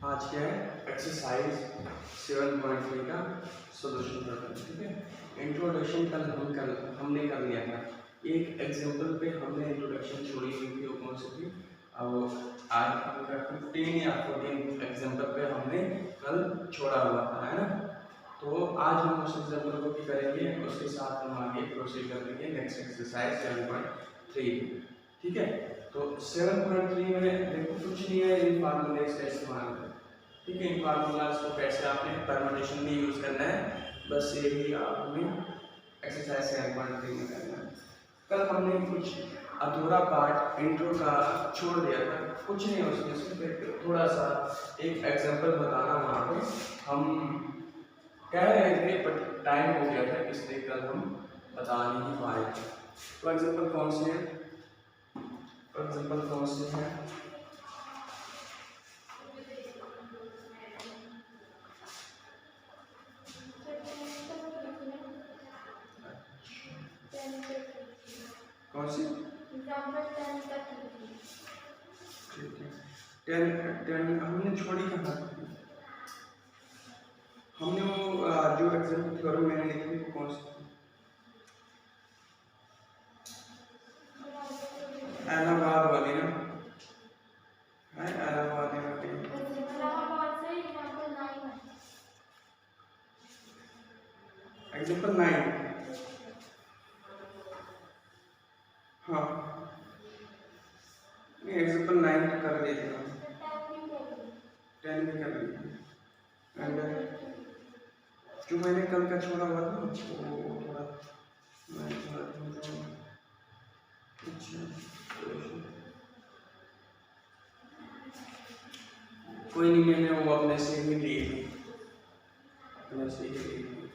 आज क्या है एक्सरसाइज 7.3 का सॉल्यूशन करते हैं। ठीक है, इंट्रोडक्शन हमने कर लिया था। एक एग्जांपल पे हमने इंट्रोडक्शन छोड़ी हुई थी, वो कौन सी थी? अब आज का 15 या 14 एग्जांपल पे हमने कल छोड़ा हुआ था, है ना। तो आज हम उस एग्जांपल को भी करेंगे, उसके साथ हम आगे प्रोसीड करेंगे नेक्स्ट एक्सरसाइज 7.3। ठीक है, तो 7.3 में देखो कुछ नहीं है, इन फार्मूले का इस्तेमाल है। ठीक है, इन फार्मूलाज को कैसे आपने परम्यूटेशन में यूज करना है, बस यही आपने एक्सरसाइज 7.3 में करना है। कल हमने कुछ अधूरा पार्ट इंट्रो का छोड़ दिया था, कुछ नहीं है उसमें, सिर्फ थोड़ा सा एक एग्जांपल बताना। वहाँ पे हम कह रहे थे बट टाइम हो गया था, इसलिए कल हम बता नहीं पाए। तो एग्जांपल कौन से है? एग्जांपल कौन से है? कौन सी? ठीक है, 10 हमने छोड़ी कहाँ? हमने वो जो एग्जांपल थ्योरम मैंने लिखी थी कौन सी? इलाहाबाद वाली ना, है इलाहाबाद वाली। एग्जांपल 9, हाँ नहीं एग्जांपल 9 तो कर दिया था, 10 भी कर दिया। एंड जो मैंने कल का छोड़ा हुआ था वो थोड़ा कोई नहीं, मैंने वो अपने से ही ली थी, अपने से ही ली थी।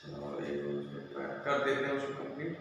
चलो कर देते हैं उसको कंप्लीट।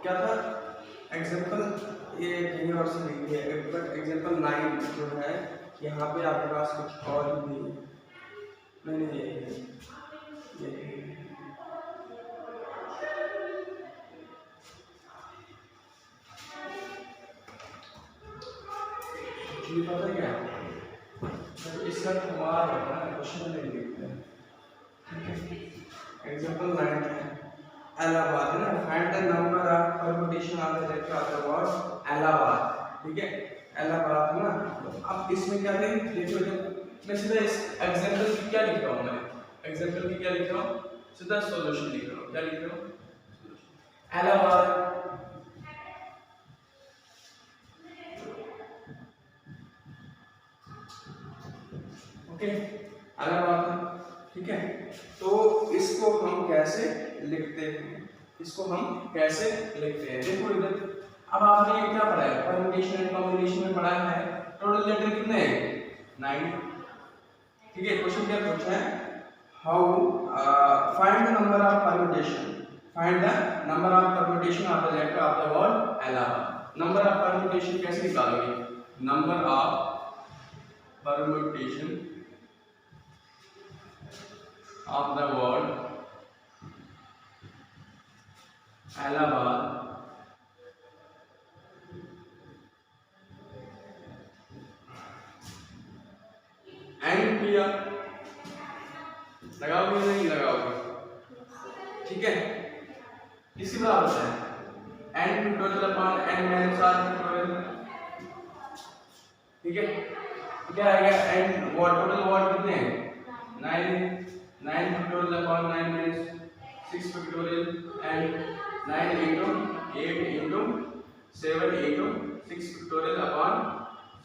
क्या था एग्जांपल, ये कहीं और से नहीं है, बट एग्जांपल 9 जो है यहाँ पे आपके पास कुछ और ही नहीं, नहीं ये पता है क्या, तो इसका तुम्हारा होता है क्वेश्चन नहीं लिखते हैं। ठीक है, एग्जांपल 9 है इलाहाबाद, है ना। Find the number of permutation of the letter of the word Allahabad. ठीक है, इलाहाबाद है ना। तो अब इसमें क्या है, देखो जब मैं सीधा इस एग्जांपल की क्या लिख रहा हूँ, मैं एग्जांपल की क्या लिख रहा हूँ, सीधा सॉल्यूशन लिख रहा हूँ। क्या लिख रहा हूँ? इलाहाबाद। ओके, इलाहाबाद। ठीक है, तो इसको हम कैसे लिखते हैं, इसको हम कैसे लिखते हैं? देखो इधर, अब आपने क्या पढ़ा है, परम्यूटेशन एंड कॉम्बिनेशन में पढ़ा है। टोटल लेटर कितने हैं? 9। ठीक है, क्वेश्चन क्या पूछा है, how find the number of permutation, find the number of permutation of the letter of the word Allahabad. Number of permutation कैसे निकालोगे? Number of permutation of the word Allahabad and Priya लगाओगे नहीं लगाओगे? ठीक है, किसके बराबर है? n factorial upon n minus r pictorial. ठीक है, तो क्या आएगा? n वॉट टोटल वॉट कितने हैं? 9 pictorial upon 9 minus 6 pictorial and 9 into 8 into 7 into 6 pictorial upon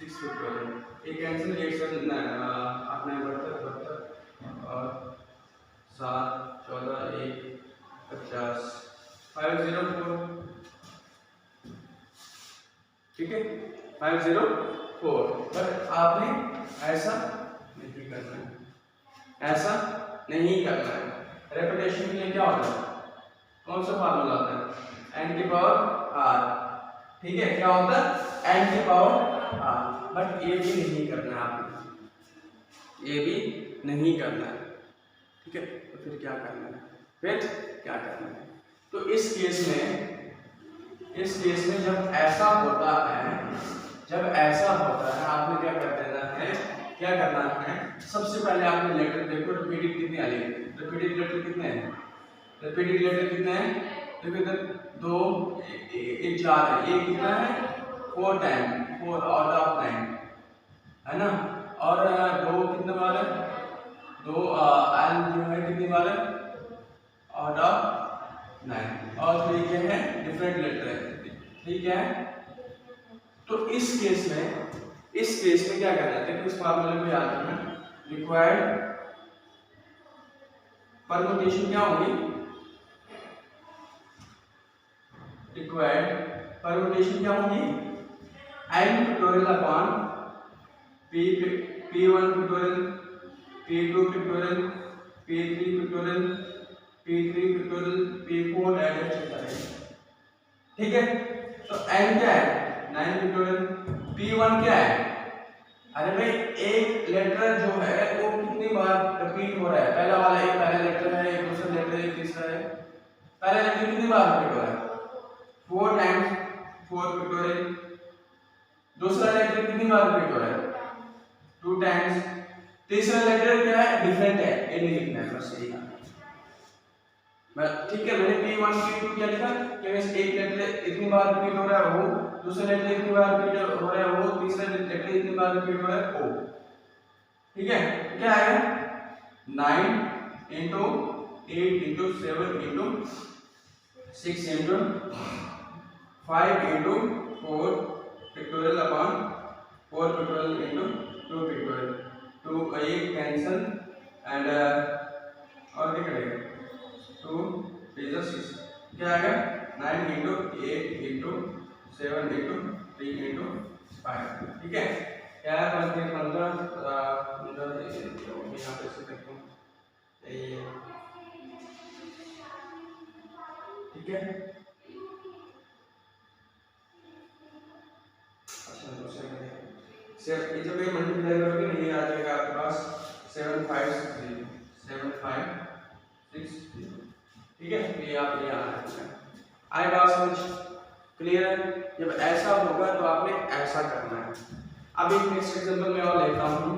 6 pictorial. एक कैंसिल 8 से अपने बढ़ता और 7 14 1 50 504। ठीक है, 504। पर आपने ऐसा नहीं करना है, ऐसा नहीं करना है। रेपिटेशन के लिए क्या होता है? कौन सा फार्मूला होता है? n की पावर r। ठीक है, क्या होता है? n की पावर r। बट ये भी नहीं करना है आपने, ये भी नहीं करना है। ठीक है, तो फिर क्या करना है? फिर क्या करना है? तो इस केस में जब ऐसा होता है, आपने क्या कर देना है? क्या करना है? सबसे पहले आपने लेटर देखो, रिपीटेड कितने आ रही है? रिपीटेड लेटर कितने हैं? रिपीटेड लेटर कितने हैं? देखो इधर 2 1 4 है, ये कितना है? 4 टाइम, 4 आउट ऑफ 9 है ना। और 2 कितने बार है? 2 एल जो है कितनी बार है? Out of 9। और 3 क्या है? डिफरेंट लेटर है। ठीक है, तो इस केस में क्या करना है? देखो इस फार्मूले को याद रखना। रिक्वायर्ड परमुटेशन क्या होगी? रिक्वायर्ड परमुटेशन क्या होगी? n factorial upon p1 pictorial, p2 pictorial, p3 pictorial, p3 pictorial, p4 etc। ठीक है, तो n क्या है? 9 पिक्टोरियल। p1 क्या है? अरे भाई एक लेटर जो है वो कितनी बार रिपीट हो रहा है? पहला वाला एक पहला लेटर है, एक दूसरा लेटर है, एक तीसरा है। पहला लेटर कितनी बार रिपीट हो रहा है? 4 टाइम्स 4 पिक्टोरियल। दूसरा लेटर कितनी बार रिपीट हो रहा है? 2 टाइम्स। तीसरा लेटर क्या है? डिफरेंट है, ये नहीं लिखना है, बस यही लिखना। ठीक है, मैंने p1 p2 क्या लिखा? कि एक लेटर इतनी बार रिपीट हो रहा है वो, दूसरा लेटर इतनी बार रिपीट हो रहा है वो, तीसरा लेटर इतनी बार रिपीट हो रहा है ओ। ठीक है, क्या आएगा? 9 into 8 into 7 into 6 into 5 into 4 pictorial upon 4 pictorial into 2 pictorial. 2 1 cancel and और क्या करेगा? 2 3 6 क्या आएगा? 9 into 8 into 7 into 3 into 5। ठीक है, क्या है? 15 यहाँ पे से देखो, ठीक है। अच्छा, ये जब ये मल्टीप्लाई करोगे नहीं आ जाएगा आपके पास 7560। ठीक है, ये आप ये आए बात समझ? क्लियर है? जब ऐसा होगा तो आपने ऐसा करना है। अब एक नेक्स्ट एग्जांपल में और लेता हूं।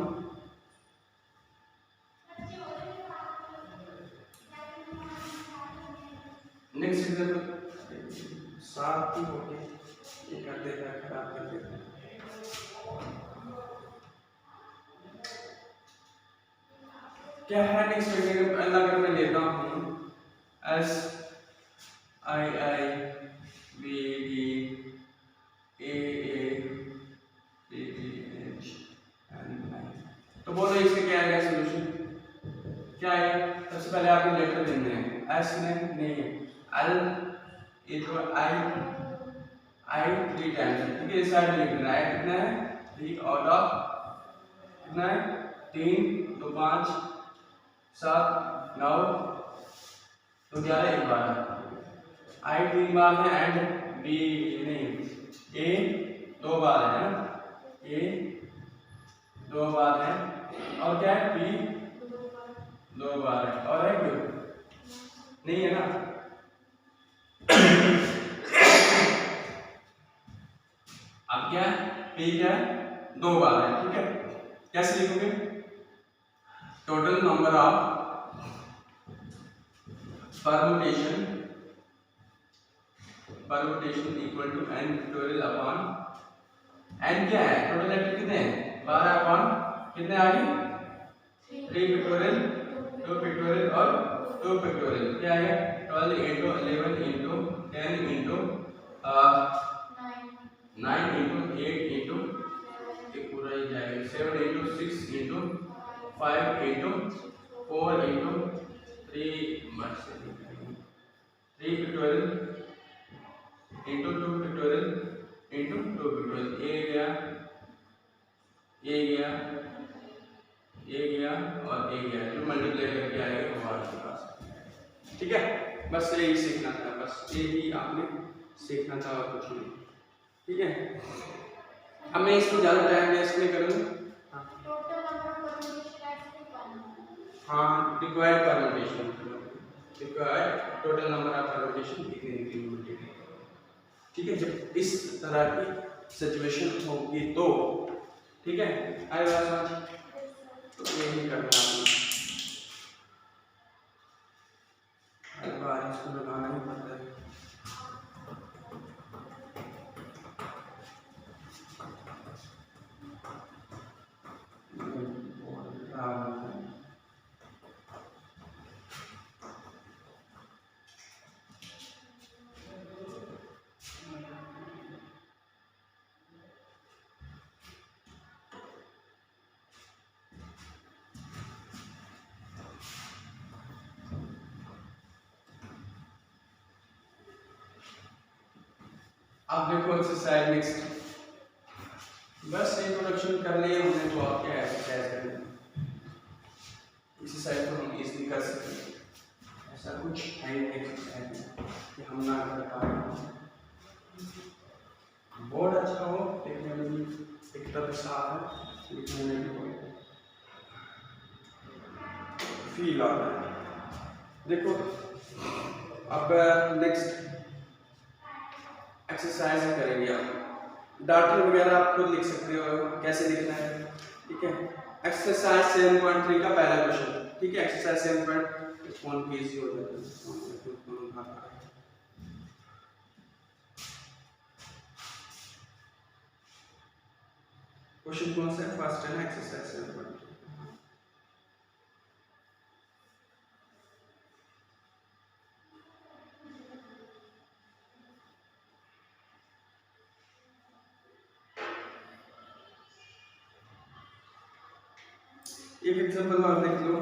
नेक्स्ट एग्जांपल 7 की होगी, ये कर देता है, खराब कर देता है। क्या है नेक्स्ट एग्जांपल? अगर मैं लेता हूं S I I B D A B B H and I। तो बोलो इसका क्या आएगा सॉल्यूशन? क्या आएगा? सबसे पहले आपको लेटर देने हैं। S में नहीं है, L ये तो I 3 टाइम्स। ठीक है, इस साइड में लिखना है। कितना है? 3 आउट ऑफ कितना है? 3 2 5 7 9 तो 11 एक बार है। I 3 बार है एंड B नहीं, A 2 बार है ना, A 2 बार है और क्या है? B 2 बार है और है क्यों? नहीं है ना। अब क्या है? P क्या है? 2 बार है। ठीक है, कैसे लिखोगे? Total number of permutation equal to n factorial upon n क्या है, टोटल लेटर कितने हैं 12 अपॉन कितने आ गए 3 पिक्टोरियल 2 पिक्टोरियल और 2 पिक्टोरियल क्या आएगा 12 into 11 into 10 into 9 into 8 into ये पूरा ही जाएगा 7 into 6 into 5 into 4 into 3 pictorial into 2 pictorial into 2 pictorial ये गया और ये गया जो मल्टीप्लाई करके आएगा वो आपके पास। ठीक है, बस यही सीखना था, बस यही आपने सीखना था और कुछ नहीं। ठीक है, अब मैं इसको ज़्यादा टाइम वेस्ट नहीं करूँगा। हाँ, required permutation total number of permutation कितनी निकलेगी। ठीक है, जब इस तरह की सिचुएशन होगी तो ठीक है आई बात तो यही करना है हर बार इसको लगाना ही पड़ता है। अब देखो एक्सरसाइज नेक्स्ट, बस इंट्रोडक्शन कर लिए हमने तो आप क्या एक्सरसाइज करनी एक्सरसाइज तो हम इजीली कर सकते हैं, ऐसा कुछ है नहीं एक्सरसाइज कि हम ना कर पाए। बोर्ड अच्छा हो देखने में भी एक तरफ साफ है लिखने में भी फील आता है। देखो अब नेक्स्ट एक्सरसाइज करेंगे, आप डाटा वगैरह आप खुद लिख सकते हो कैसे लिखना है। ठीक है, एक्सरसाइज 7.3 का पहला क्वेश्चन। ठीक है, एक्सरसाइज 7.3 फोन पे इजी हो जाता है। क्वेश्चन कौन सा है, फर्स्ट है ना एक्सरसाइज 7.3। एक एग्जांपल और देख लो,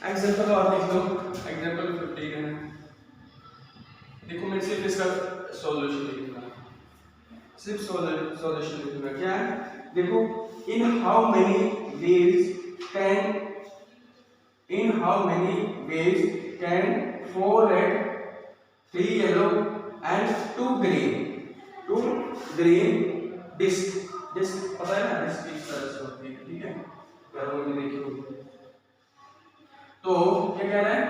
एग्जांपल 15 है। देखो मैं सिर्फ इसका सॉल्यूशन लिखूंगा, सिर्फ सॉल्यूशन लिखूंगा। क्या है देखो, in how many ways can 4 red 3 yellow and 2 green disc पता है ना, डिस्क इस तरह से होती है। ठीक है, देखिए तो क्या कह रहा है,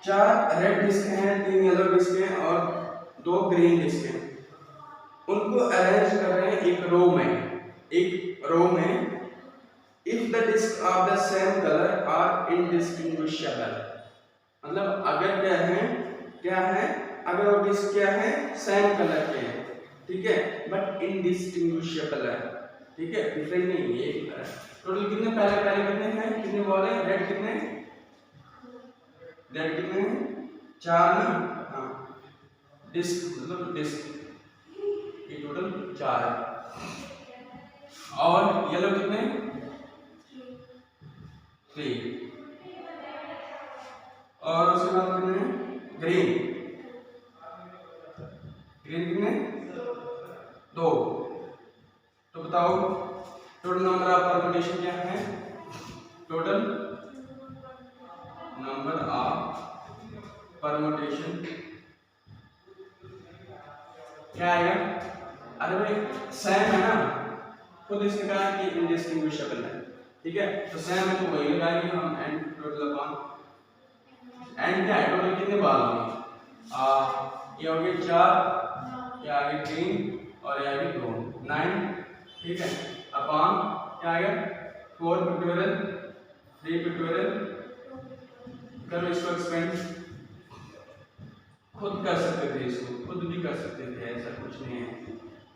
4 रेड डिस्क हैं, 3 येलो डिस्क हैं और 2 ग्रीन डिस्क हैं। उनको अरेंज कर रहे हैं एक रो में if the disc of the same colour are indistinguishable. मतलब अगर क्या है अगर वो डिस्क क्या है सेम कलर के हैं, ठीक है, बट इनडिस्टिंग्विशेबल है। ठीक है, डिफरेंट नहीं है, एक तरह। टोटल कितने पहले कितने हैं, कितने बॉल है, रेड कितने हैं 4 ना। हाँ, डिस्क मतलब डिस्क ये टोटल 4 है। और येलो कितने 3 और उसके बाद कितने ग्रीन कितने 2। तो बताओ टोटल नंबर ऑफ परमुटेशन क्या है, टोटल नंबर ऑफ परमुटेशन क्या आएगा। अरे भाई सेम है ना, खुद इसने कहा कि इनडिस्टिंग्विशेबल है। ठीक है, तो सेम है तो वही लगाएंगे हम एंड टोटल अपॉन एंड क्या है, टोटल कितने बार होंगे ये हो गए 4, ये आगे 3 और ये आगे 2 9। ठीक है, अपॉन क्या आएगा 4 पिक्टोरियल 3 पिक्टोरियल करो इसको एक्सपेंड, खुद कर सकते थे, इसको खुद भी कर सकते थे, ऐसा कुछ नहीं है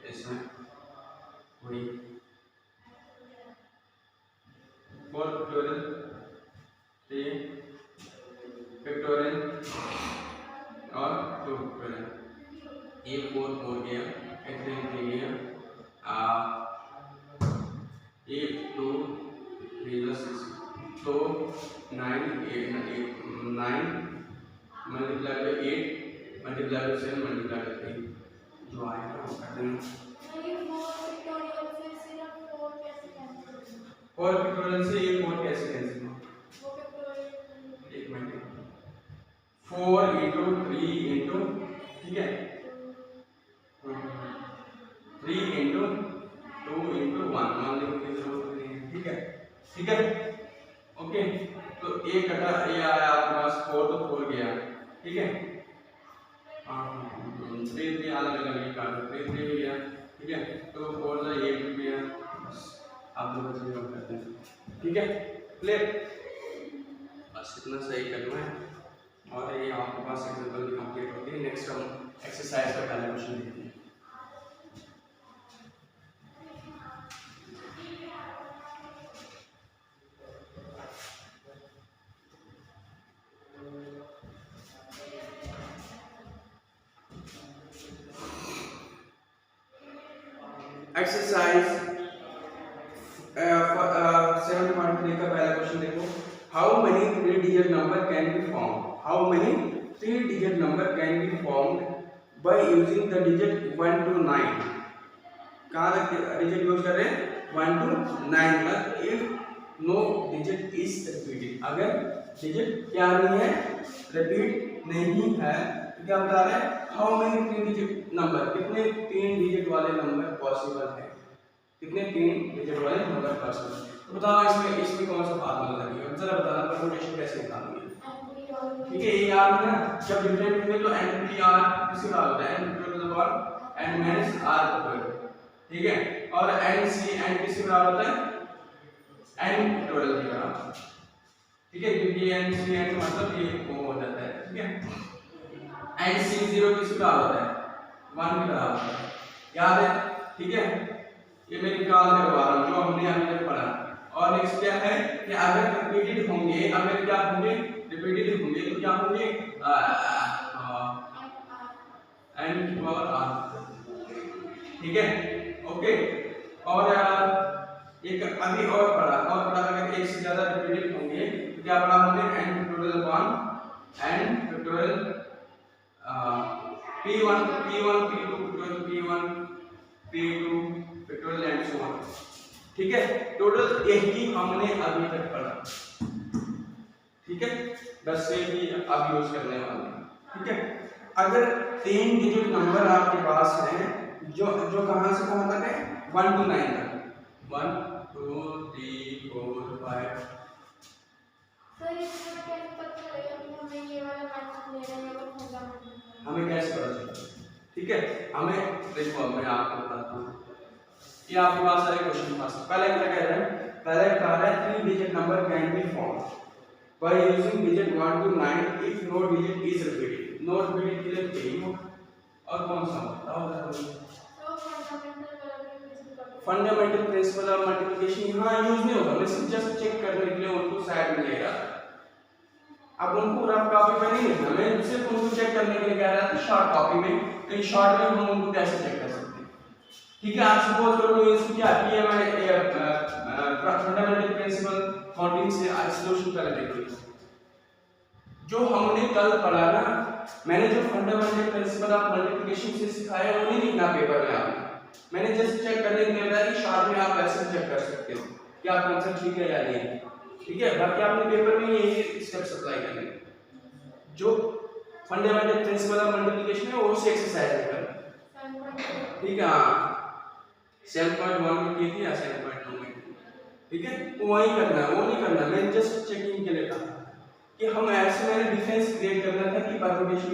इसमें। वही 4 फैक्टोरियल 3 फैक्टोरियल और 2 फैक्टोरियल, ये 4 हो गया, एक 3 गया, ये 2 3 6, तो 9 multiply by 8 multiply by 7 multiply by 3 जो आएगा वो कर देना। और फैक्टोरियल से ये 4 कैसे कैंसिल हो, एक मिनट, 4 इंटू 3 इंटू, ठीक है, 3 इंटू 2 इंटू 1 लिखने की जरूरत नहीं है, ठीक है, ठीक है, ओके। तो ये कटा, ये आया आपके पास 4, तो 4 गया, ठीक है, 3 अलग अलग ये काट, 3 भी गया, ठीक है, तो 4 से 8 भी गया, आप लोग बच्चे लोग करते हैं, ठीक है, क्लियर, बस इतना सही करना है। और ये आपके पास एग्जांपल भी कंप्लीट हो गई। नेक्स्ट हम एक्सरसाइज का पहला क्वेश्चन देखते हैं। एक्सरसाइज 7.3 का पहला क्वेश्चन देखो, how many 3 digit number can B form, how many 3 digit number can be formed by using the digit 1 to 9, कहाँ तक डिजिट यूज कर रहे हैं, 1 to 9 तक, if no digit is repeated, अगर डिजिट क्या नहीं है, रिपीट नहीं है, तो क्या बता रहे हैं, हाउ मेनी 3 डिजिट नंबर, कितने 3 डिजिट वाले नंबर पॉसिबल है, कितने 3 डिजिट वाले नंबर पॉसिबल है। तो बताओ इसमें कौन सा फार्मूला लगेगा, जरा बताना, परम्यूटेशन कैसे निकालेंगे, ठीक है, ये याद है ना, जब डिफरेंट होंगे तो NPR किसी का होता है, n to the power n minus r square, ठीक है, और NC n किसी का होता है n टोटल की तरह, ठीक है, क्योंकि NC n मतलब ये वो हो जाता है, ठीक है, NC0 किसी का होता है 1 की तरह होता है, याद है, ठीक है, ये मैं निकाल करवा रहा हूँ जो हमने अभी तक पढ़ा। और नेक्स्ट क्या है कि अगर रिपीटेड होंगे, अगर क्या होंगे, रिपीटेड होंगे तो क्या होंगे, n की पावर r, ठीक है, ओके। और एक अभी और पढ़ा अगर एक से ज्यादा रिपीटेड होंगे तो क्या पढ़ा हमने, n total upon n factorial p1 p2 p1 p2 factorial and so on, ठीक है, टोटल एक ही हमने अभी तक पढ़ा, ठीक है, बस से ही अब यूज करने वाले हैं, ठीक है। अगर 3 डिजिट नंबर आपके पास हैं जो कहां से कहां तक है, 1 to 9 तक, 1 2 3 4 5, हमें कैसे पता चला, ठीक है, हमें देखो मैं आपको बताता हूँ, ये आपके पास सारे क्वेश्चन पास, पहले क्या कह रहा है, पहले कह रहा है 3 digit number can be formed by using digit 1 to 9 if no digit is repeated, no repeated के लिए यही हो, और कौन सा बताओ जरा, फंडामेंटल प्रिंसिपल ऑफ मल्टीप्लिकेशन यहाँ यूज नहीं होगा, मैं सिर्फ जस्ट चेक करने के लिए उनको साइड में ले रहा था, अब उनको रफ कॉपी पे नहीं लिखना, मैं सिर्फ उनको चेक करने के लिए कह रहा था शॉर्ट कॉपी में, तो शॉर्ट में हम उनको कैसे चेक कर सकते हैं, ठीक है। आप सपोज करो इसको क्या किया, मैं फंडामेंटल प्रिंसिपल काउंटिंग से सॉल्यूशन पहले देखो, जो हमने कल पढ़ा ना, मैंने जो फंडामेंटल प्रिंसिपल ऑफ मल्टीप्लिकेशन से सिखाया वो नहीं लिखना पेपर में आपने, मैंने जस्ट चेक करने के लिए बताया कि शॉर्ट में आप ऐसे चेक कर सकते हो कि आप आंसर ठीक है या नहीं, ठीक है, बाकी आपने पेपर में यही स्टेप्स अप्लाई करने, जो फंडामेंटल प्रिंसिपल ऑफ मल्टीप्लिकेशन है वो उसी एक्सरसाइज में करना, ठीक है, 7.1 में की थी या 7.2 में, ठीक है, वही करना है, वो नहीं करना, मैं जस्ट चेकिंग के लिए कहा कि हम ऐसे मैंने डिफरेंस क्रिएट करना था कि परम्यूटेशन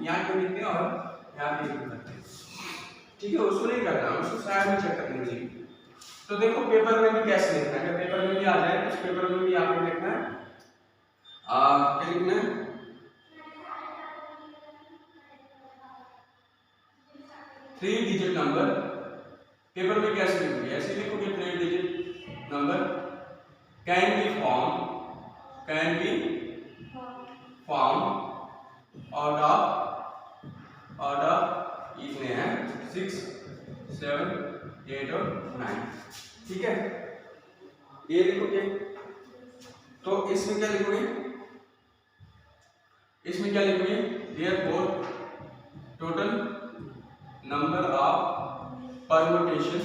यहाँ क्यों लिखते हैं और यहाँ पे क्यों करते हैं, ठीक है, उसको नहीं करना, उसको साइड में चेक करने चाहिए। तो देखो पेपर में भी कैसे लिखना है, पेपर में भी आ जाए, उस पेपर में भी आपको लिखना है क्या लिखना है? थ्री डिजिट नंबर पेपर में कैसे लिखोगे? ऐसे लिखोगे, 3 digit number can B form out of इतने हैं 6, 7, 8 और 9। ठीक है, ये लिखोगे। तो इसमें क्या लिखोगे? इसमें क्या लिखोगे? Therefore total number of permutation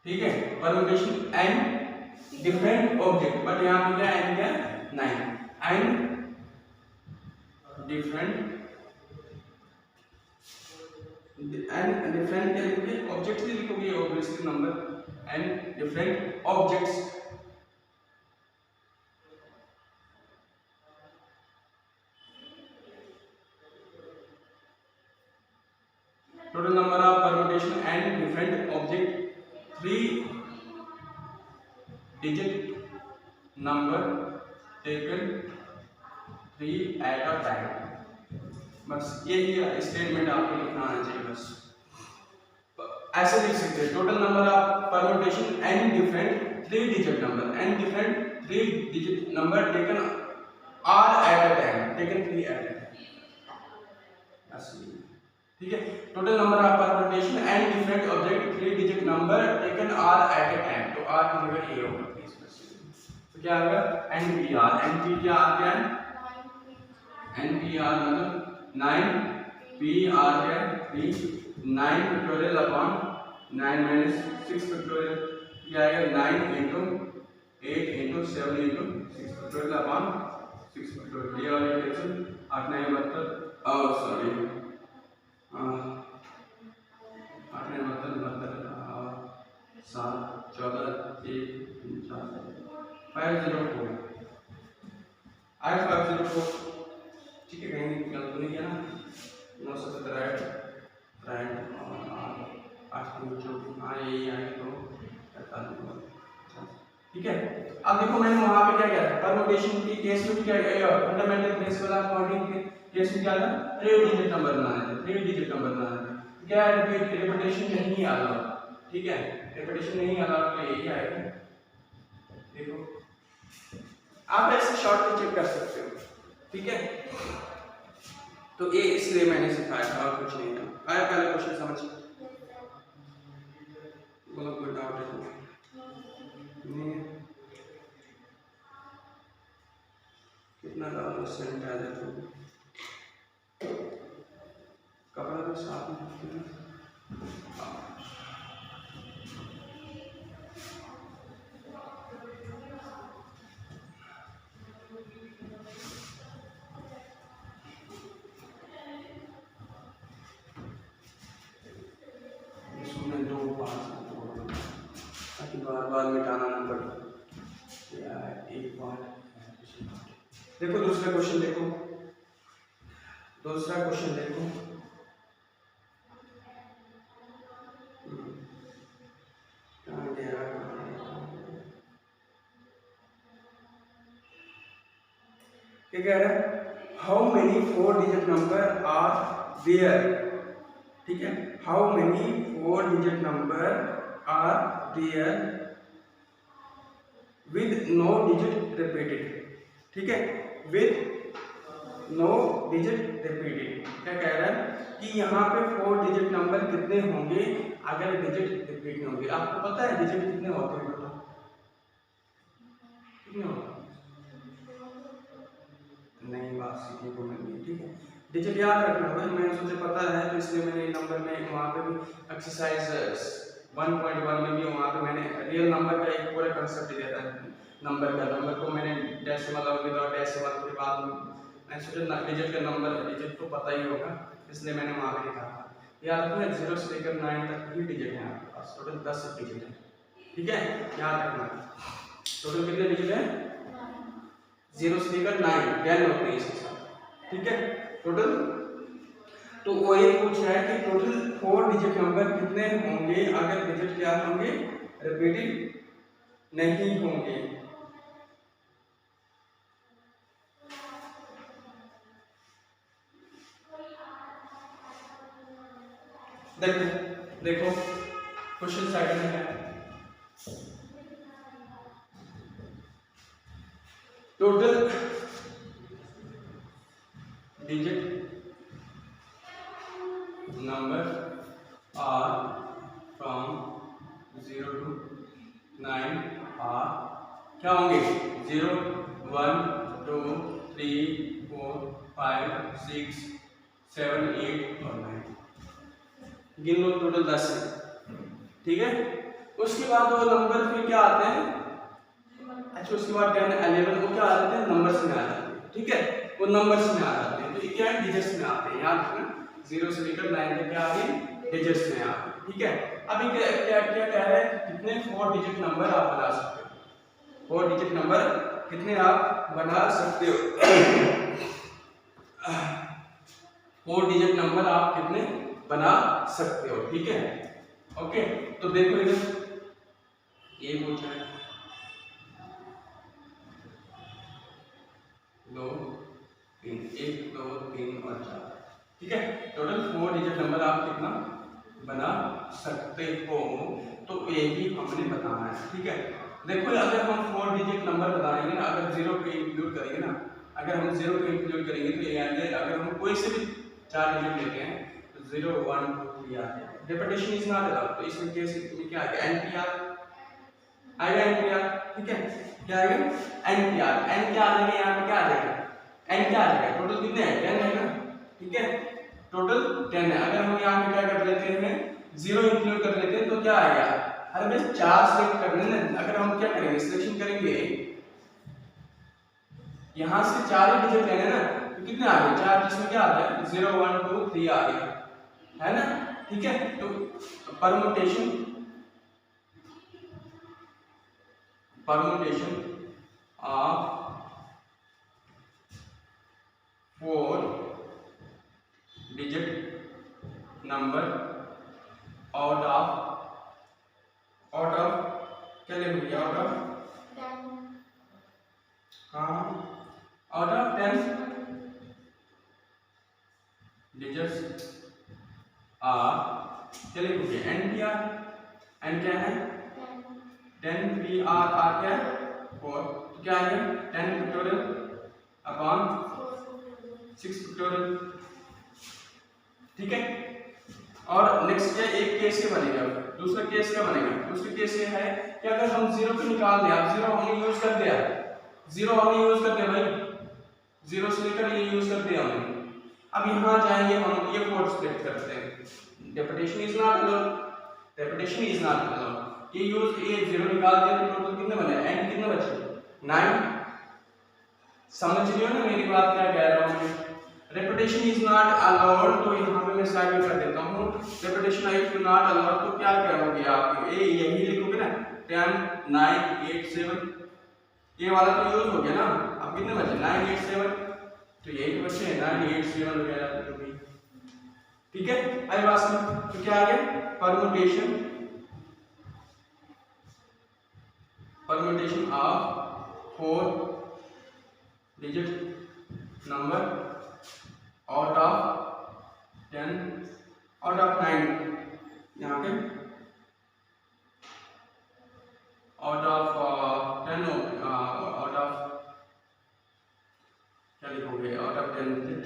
ठीक है, permutation and different object, but यहाँ पे क्या एंड क्या 9 एंड डिफरेंट क्या लिखोगे? ऑब्जेक्ट्स लिखोगे obviously, number and different objects. Total number of permutation and different object 3 digit number taken 3 at a time. बस यही स्टेटमेंट आपको लिखना आना चाहिए। बस ऐसे लिख सकते हैं, total number of permutation and different 3 digit number and different 3 digit number taken r at a time, taken 3 at a time. ठीक है, total number of permutation and different object 3 digit number taken r at a time. तो r की जगह ए होगा please. तो क्या आएगा? NPR. NP क्या आ गया? एनपीआर मतलब 9, पी आर क्या 3, 9 फैक्टोरियल अपॉन 9 माइनस 6 फैक्टोरियल, क्या आएगा 9 into 8 into 7 into 6 factorial upon 6 factorial. ये वाला इक्वेशन 8 9 72 सॉरी 8 9 72 7 14 1 4 504 504। ठीक है, कहीं गलत तो नहीं किया ना? 917 राइट और 8 यही आए तो 45। ठीक है, अब देखो मैंने वहां पे क्या किया था? परम्यूटेशन की केस में क्या किया? फंडामेंटल प्रिंसिपल ऑफ काउंटिंग के केस में क्या था? 3 डिजिट नंबर बनाने थे, 3 डिजिट नंबर बनाने थे। क्या रिपीटेशन नहीं आ रहा? ठीक है, रिपीटेशन नहीं आ रहा तो यही आएगा। देखो आप ऐसे शॉर्ट में चेक कर सकते हो। ठीक है, तो ये इसलिए मैंने सिखाया था और कुछ नहीं था। आया पहला क्वेश्चन समझ? बोलो कोई डाउट है तो नहीं है? कितना डालो सैनिटाइजर तो कपड़ा तो साफ नहीं है। बार मिटाना ना पड़े। एक बार देखो दूसरा क्वेश्चन देखो, दूसरा क्वेश्चन देखो। क्या कह रहा है? How many 4 digit number are there. ठीक है, how many 4 digit number are there with no digit repeated। ठीक है, with no digit repeated। क्या कह रहा है कि यहाँ पे 4 डिजिट नंबर कितने होंगे अगर डिजिट रिपीट नहीं होंगे? आपको पता है डिजिट कितने होते हैं? बताओ कितने होते हैं? नहीं, बात सीखने को मिली। ठीक है, डिजिट याद रखना भाई, मैंने सोचा पता है तो इसलिए मैंने नंबर में वहाँ पे भी एक्सरसाइज 1.1 में भी वहाँ पे मैंने रियल नंबर का एक पूरा कंसेप्ट दिया था। नंबर को मैंने डेसिमल और विदाउट डेसिमल के बाद मैंने सोचा डिजिट का नंबर, डिजिट तो पता ही होगा इसलिए मैंने वहाँ पे लिखा था। याद रखना 0 से लेकर 9 तक ही डिजिट है आपके पास, टोटल 10 डिजिट है। ठीक है, याद रखना टोटल कितने डिजिट है? 0 से लेकर 9 10 होते हैं इसके साथ। ठीक है, टोटल तो वो ये पूछ रहा है कि टोटल 4 डिजिट नंबर कितने होंगे अगर डिजिट क्या होंगे? रिपीटेड नहीं होंगे। देखो देखो क्वेश्चन सेकंड है, total digit number are from 0 to 9 are क्या होंगे? 0 1 2 3 4 5 6 7 8 और 9। गिन लो, टोटल 10 है, ठीक है। उसके बाद वो नंबर फिर क्या आते हैं? अच्छा, उसके बाद 10 11 वो क्या आ जाते हैं? नंबर्स में आ जाते हैं, ठीक है। वो नंबर्स में आ जाते हैं, तो ये क्या है? डिजिट्स में आते हैं। याद रखना 0 से लेकर 9 तक क्या आ गए? डिजिट्स में आ गए, ठीक है। अभी क्या क्या क्या कह रहे हैं? कितने 4 डिजिट नंबर आप बना सकते हो? 4 डिजिट नंबर कितने आप बना सकते हो? 4 डिजिट नंबर आप कितने बना सकते हो, ठीक है। ओके, तो देखो इधर ये पूछा है 2 3 1 2 3 और 4, ठीक है। टोटल 4 डिजिट नंबर आप कितना बना सकते हो, तो ये भी हमने बताना है, ठीक है। देखो अगर हम 4 डिजिट नंबर बताएंगे ना, अगर 0 को इंक्लूड करेंगे ना, अगर हम 0 को इंक्लूड करेंगे तो ये आगे अगर हम कोई से भी 4 डिजिट लेते हैं तो 0 1 2 3 आ जाएगा। रिपीटेशन इज नॉट अलाउड, तो इसमें कैसे क्या आएगा? एनपीआर आएगा, एनपीआर, ठीक है। क्या आएगा? एनपीआर। एन क्या आ जाएगा? यहाँ पे क्या आ जाएगा? एन क्या आ जाएगा? टोटल कितने हैं? 10 है ना, ठीक है। टोटल 10 है। अगर हम यहाँ पे क्या कर लेते हैं? 0 इंक्लूड कर लेते हैं तो क्या आएगा? अरे भाई 4 सिलेक्ट करने ना, अगर हम क्या करेंगे? सिलेक्शन करेंगे, यहाँ से 4 ही डिजिट लेंगे ना, तो कितने आ गए? 4, जिसमें क्या आ गया? 0 1 2 3 आ गया, है ना, ठीक है। तो permutation of 4 digit number out of क्या लिखोगे? Out of out of 10 digits are क्या लिखोगे? एनपीआर। एन क्या है? 10 पी आर आर क्या है? 4, तो क्या आएगा? 10 फैक्टोरियल अपॉन 6 फैक्टोरियल, ठीक है। और नेक्स्ट क्या? एक केस ये बनेगा, दूसरा केस क्या बनेगा? दूसरा केस ये है कि अगर हम 0 को निकाल दें, अब 0 हमने यूज कर दिया, 0 हमने यूज कर दिया भाई, 0 से लेकर ये यूज कर दिया हमने। अब यहाँ जाएंगे हम, ये 4 सिलेक्ट करते हैं, repetition is not allowed, repetition is not allowed. ये यूज ये 0 निकाल दिया तो टोटल कितने बने? एन कितने बचे? 9। समझ रही हो ना मेरी बात क्या कह रहा हूँ मैं? रिपीटेशन इज नॉट अलाउड, तो यहाँ पे मैं साइड में कर देता हूँ। रिपीटेशन इज नॉट अलाउड, तो क्या कहोगे आप? ये यही लिखोगे ना, 10 9 8 7, ये वाला तो यूज हो गया ना। अब कितने बचे? 9 8 7, तो यही बचे 9 8 7 वगैरह जो भी, ठीक है। आई बात में तो क्या आ गया? Permutation of 4 digit number out of 10 out of 9, यहाँ पे आउट ऑफ 10 आउट ऑफ क्या लिखोगे? आउट ऑफ 10 डिजिट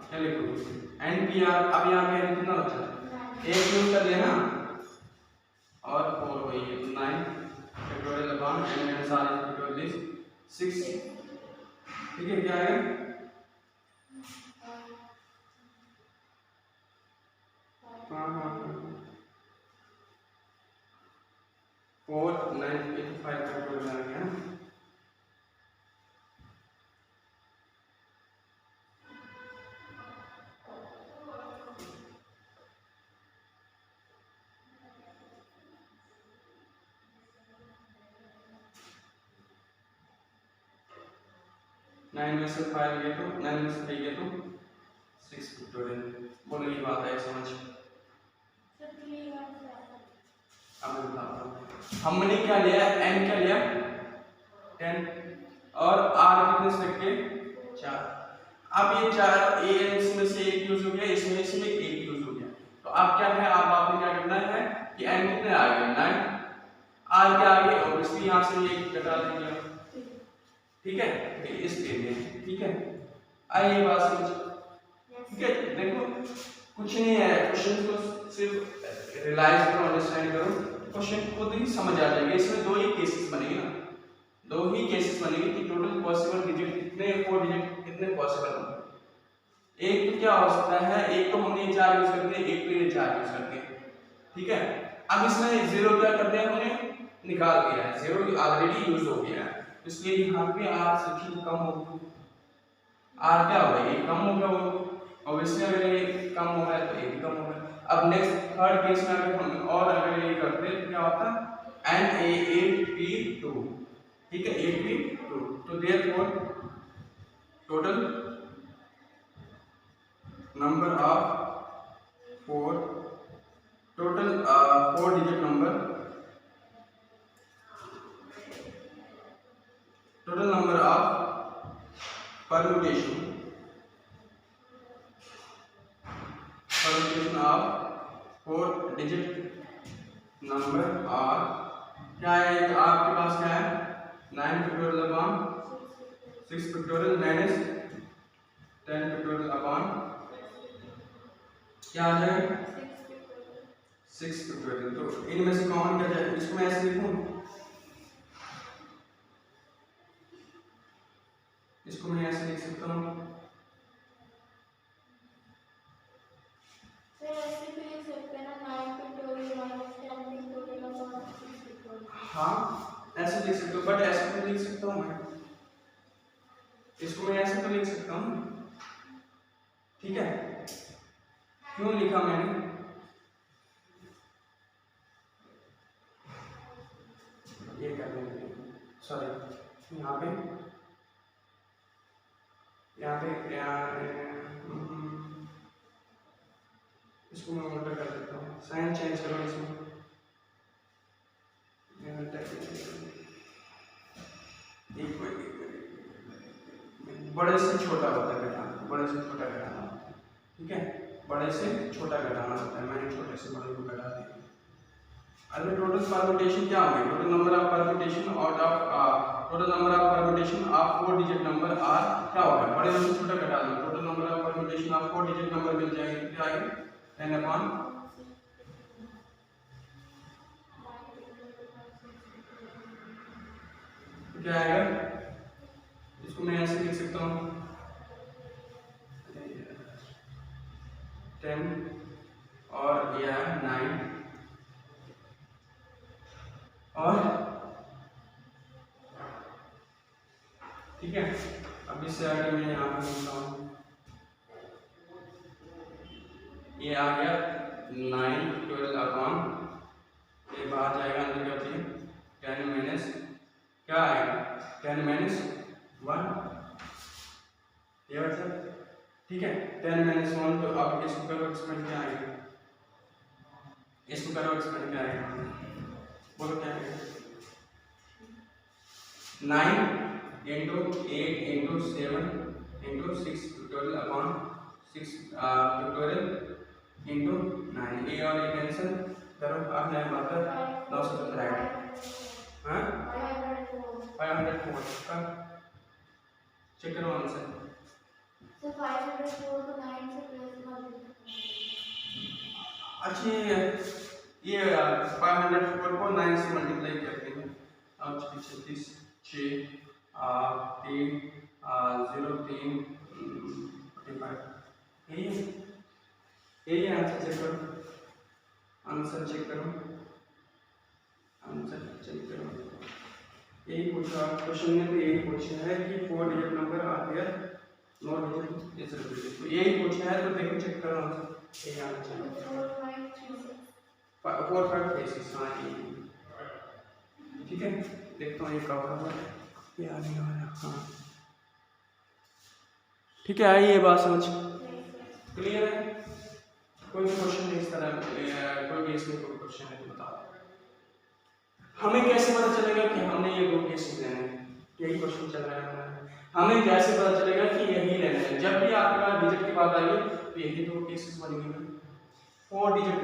क्या लिखोगे? एनपीआर। अब यहाँ पे कितना बचा? 1 यूज कर लिया ना, और 4 वही है, तो 9 factorial upon n minus r factorial is 6, ठीक है। क्या है? हाँ 4 9 8 5 फैक्टोरियल आ गया। नाइन में से 5 गया तो 9 में से 3 गया तो 6 फैक्टोरियल। बोलो ये बात है समझ? अब मैं बताता हूँ। हमने क्या लिया, n क्या लिया 10 और r कितने से रख के 4। अब ये 4 इसमें से एक यूज हो गया, इसमें एक यूज हो गया। तो अब क्या है, अब आपने क्या करना है कि n कितने आ गए 9, r क्या आ गए, ऑब्वियसली यहाँ से ये घटा देंगे, ठीक है, इसके लिए, ठीक है। आइए बात समझ, ठीक है। देखो कुछ नहीं है, क्वेश्चन को सिर्फ रियलाइज करो, अंडरस्टैंड करो, क्वेश्चन खुद ही समझ आ जाएगा। इसमें दो ही केसेस बनेंगे ना, दो ही केसेस बनेंगे कि टोटल पॉसिबल डिजिट कितने, 4 डिजिट कितने पॉसिबल होंगे। एक तो क्या हो सकता है, एक तो हमने 4 यूज करते हैं, एक तो ये 4 यूज करते हैं, ठीक है। अब इसमें जीरो क्या करते हैं, हमने निकाल दिया है, जीरो ऑलरेडी यूज हो गया है, इसलिए यहाँ पे r से कम होगी, r क्या होगा, ये कम होगा, वो ऑब्वियसली अगर ये कम हो रहा है तो ये भी कम होगा। अब नेक्स्ट थर्ड केस में अगर हम और अगर ये करते हैं तो क्या होता है Na8P2, ठीक है, 8P2। तो therefore total number of 4 total 4 digit number, total number of permutation of 4 digit number और क्या है, तो आपके पास क्या है 9 factorial upon 6 factorial minus 10 factorial upon क्या आ जाएगा 6 फैक्टोरियल। तो इनमें से कॉमन क्या जाए, इसको मैं ऐसे लिखूं, इसको मैं ऐसे लिख सकता हूँ, हाँ ऐसे लिख सकते हो, बट ऐसे तो लिख सकता हूँ मैं, इसको मैं ऐसे तो लिख सकता हूँ, ठीक है। क्यों लिखा मैंने, ये कर देंगे, सॉरी यहाँ पे इसको मैं उल्टा कर देता हूँ, साइन चेंज करो इसमें, बड़े से छोटा होता है घटाना, बड़े से छोटा घटाना, ठीक है, बड़े से छोटा घटाना होता है, मैंने छोटे से बड़े को घटा दिया। अगर टोटल परम्यूटेशन क्या होंगे, total number of permutation out of total number of permutation of 4 digit number are क्या होगा, बड़े से छोटा घटा दो, total number of permutation of 4 digit number मिल जाएंगे, क्या आएगा 10 अपॉन क्या आएगा, इसको मैं ऐसे लिख सकता हूँ 10 और ये है 9 और ठीक है। अब इससे आगे मैं यहाँ पे लिखता हूँ, ये आ गया 9 12 अपॉन, ये बाहर जाएगा अंदर क्या होती है 10 माइनस क्या आएगा 10 माइनस 1, ये बच्चा, ठीक है 10 माइनस 1। तो अब इसको करो एक्सपेंड क्या आएगा, इसको करो एक्सपेंड क्या आएगा, बोलो क्या आएगा 9 into 8 into 7 into 6 factorial upon 6 factorial into 9, ये और ये कैंसिल करो, अब नया मात्र 917 आएगा, हाँ 504 का चेक करो आंसर, तो 504 को 9 से प्लस कर दो। अच्छा ये 504 को 9 से मल्टीप्लाई करते हैं, अब 36 6 3 0 3 45, यही आंसर चेक करो, आंसर चेक करो, आंसर चेक करो, यही पूछा क्वेश्चन में, तो यही पूछा है कि 4 डिजिट नंबर आ गया, 9 डिजिट इस रिपीटेड, तो यही पूछा है, तो देखो चेक करो आंसर, यही आना चाहिए 4 5 3 6, हाँ ठीक है। देखता हूँ ये कब होगा, ये आ नहीं आ रहा, हाँ ठीक है, आई ये बात समझ क्लियर है, कोई भी क्वेश्चन इस तरह कोई भी इसमें कोई क्वेश्चन है तो बताओ। हमें कैसे पता चलेगा कि हमने ये 2 केसेस लेने हैं? यही क्वेश्चन चल रहा है हमारा। हमें कैसे पता चलेगा कि यही लेने हैं? जब भी आपके पास डिजिट की बात आएगी तो यही 2 केसेस बनेंगे। 4 डिजिट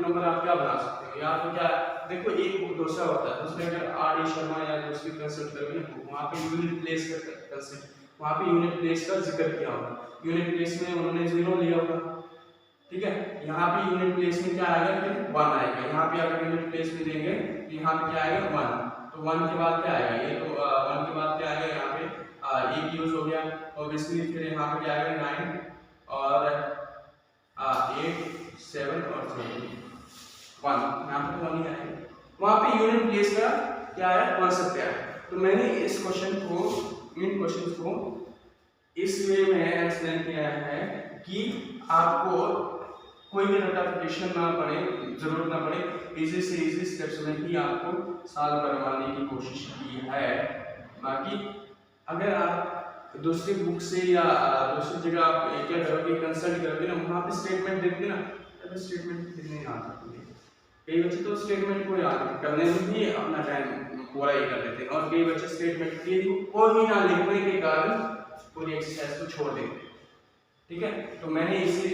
नंबर आप क्या बना सकते हो? या तो क्या, देखो एक दूसरा होता है, उसमें अगर आर डी शर्मा या दूसरी कंसल्ट करोगे ना, वहाँ पे यूनिट प्लेस का कंसल्ट, वहाँ पे यूनिट प्लेस का जिक्र किया होगा। यूनिट प्लेस में उन्होंने 0 लिया होगा, ठीक है। यहाँ पे यूनिट प्लेस में क्या आएगा? फिर 1 आएगा। यहाँ पे अगर यूनिट प्लेस में देंगे तो यहाँ पे क्या आएगा? 1। तो 1 के बाद क्या आएगा? ये तो 1 के बाद क्या आएगा? यहाँ पे 1 यूज हो गया, ऑब्वियसली। फिर यहाँ पे क्या आएगा? 9 और 8 7 और 7 1, यहाँ पे तो 1 ही आएगा। वहाँ पे यूनिट प्लेस का क्या है? कॉन्सेप्ट क्या है? तो मैंने इस क्वेश्चन को, इन क्वेश्चंस को इस वे में एक्सप्लेन किया है कि आपको कोई भी रेक्टिफिकेशन ना पड़े, जरूरत ना पड़े, इजी से इजी स्टेप्स में ही आपको सॉल्व करवाने की कोशिश की है। बाकी अगर आप दूसरी बुक से या दूसरी जगह आप क्या करोगे, कंसल्ट करोगे ना, वहाँ पे स्टेटमेंट देखोगे ना, तो स्टेटमेंट कितने याद रखोगे? कई बच्चे तो स्टेटमेंट को याद करने में भी अपना टाइम पूरा ही कर लेते हैं, और कई बच्चे स्टेटमेंट को ही ना लिखने के कारण पूरी एक्सरसाइज को छोड़ देते हैं, ठीक है। तो मैंने इसी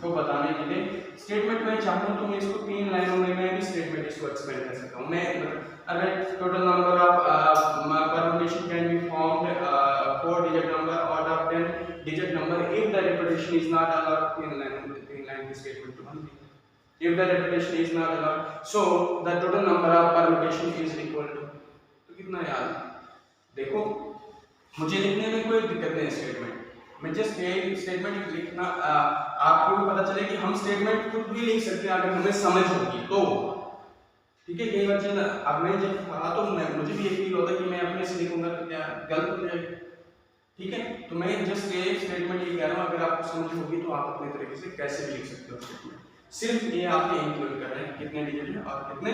को बताने के लिए स्टेटमेंट में चाहूँ तो मैं इसको 3 लाइनों में मैं भी स्टेटमेंट इसको एक्सप्लेन कर सकता हूँ। मैं अगर total number of permutation can be formed 4 digit number out of 10 digit number if the repetition is not allowed, 3 line की स्टेटमेंट तो बन गई। If the repetition is not allowed so the total number of permutation is equal to, तो कितना याद? देखो मुझे लिखने में कोई दिक्कत नहीं है स्टेटमेंट, मैं जस्ट ये स्टेटमेंट लिखना, आपको भी पता चले कि हम स्टेटमेंट खुद भी लिख सकते हैं अगर हमें समझ होगी तो, ठीक है। कई बच्चे अब मैं जब पढ़ा तो मुझे भी ये फील होता है कि मैं अपने से लिखूंगा तो क्या गलत हो जाएगा, ठीक है। तो मैं जस्ट ये स्टेटमेंट ये कह रहा हूँ, अगर आपको समझ होगी तो आप अपने तरीके से कैसे भी लिख सकते हो स्टेटमेंट। सिर्फ ये आपके इंक्लूड कर रहे हैं कितने डिजिट है और कितने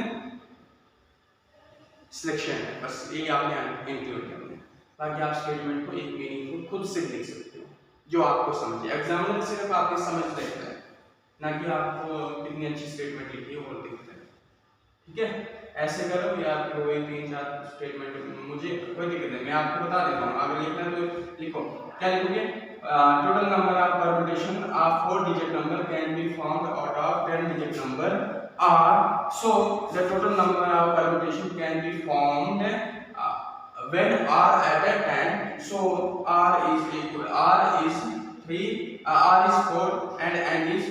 सिलेक्शन है, बस ये आपने इंक्लूड करना है। ताकि आप स्टेटमेंट को एक मीनिंग को खुद से लिख सकते हो जो आपको समझे। एग्जामिनर सिर्फ आपकी समझ देखता है, ना कि आपको कितनी अच्छी स्टेटमेंट लिखी है वो देखता है, ठीक है। ऐसे करो या फिर वही 3-4 स्टेटमेंट, मुझे कोई दिक्कत नहीं, मैं आपको बता देता हूँ। अगर लिखना है तो लिखो, क्या लिखोगे? Total number of permutation of 4 digit number can be formed out of 10 digit number are, so the total number of permutation can be formed when r at a 10, so r is equal, r is 3, r is 4 and n is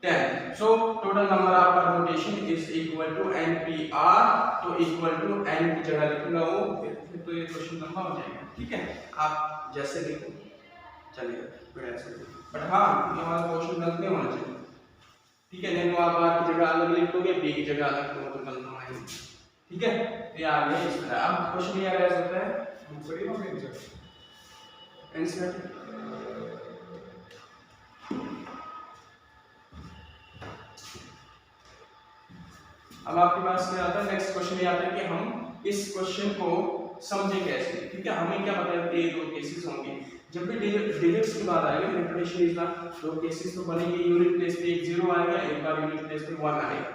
10, so total number of permutation is equal to npr, तो equal to n की जगह लिखूंगा वो, फिर तो ये question लंबा हो जाएगा, ठीक है। आप जैसे लिखो चलेगा, फिर ऐसे, बट हाँ ये वाला क्वेश्चन गलत नहीं होना चाहिए, ठीक है। नहीं आप r की जगह अलग लिख दोगे, b की जगह अलग लिखोगे तो गलत होना है, ठीक है। ये आ गया इस तरह। अब क्वेश्चन ये आ सकता है बड़ी हो गई आंसर। अब आपके पास क्या आता है, नेक्स्ट क्वेश्चन ये आता है कि हम इस क्वेश्चन को समझे कैसे, ठीक है। हमें क्या पता है कि 2 केसेस होंगे, जब भी डिजिट्स की बात आएगी रिपीटेशन इज नॉट, 2 केसेस तो बनेंगे। यूनिट प्लेस पे एक 0 आएगा, एक बार यूनिट प्लेस पे 1 आएगा,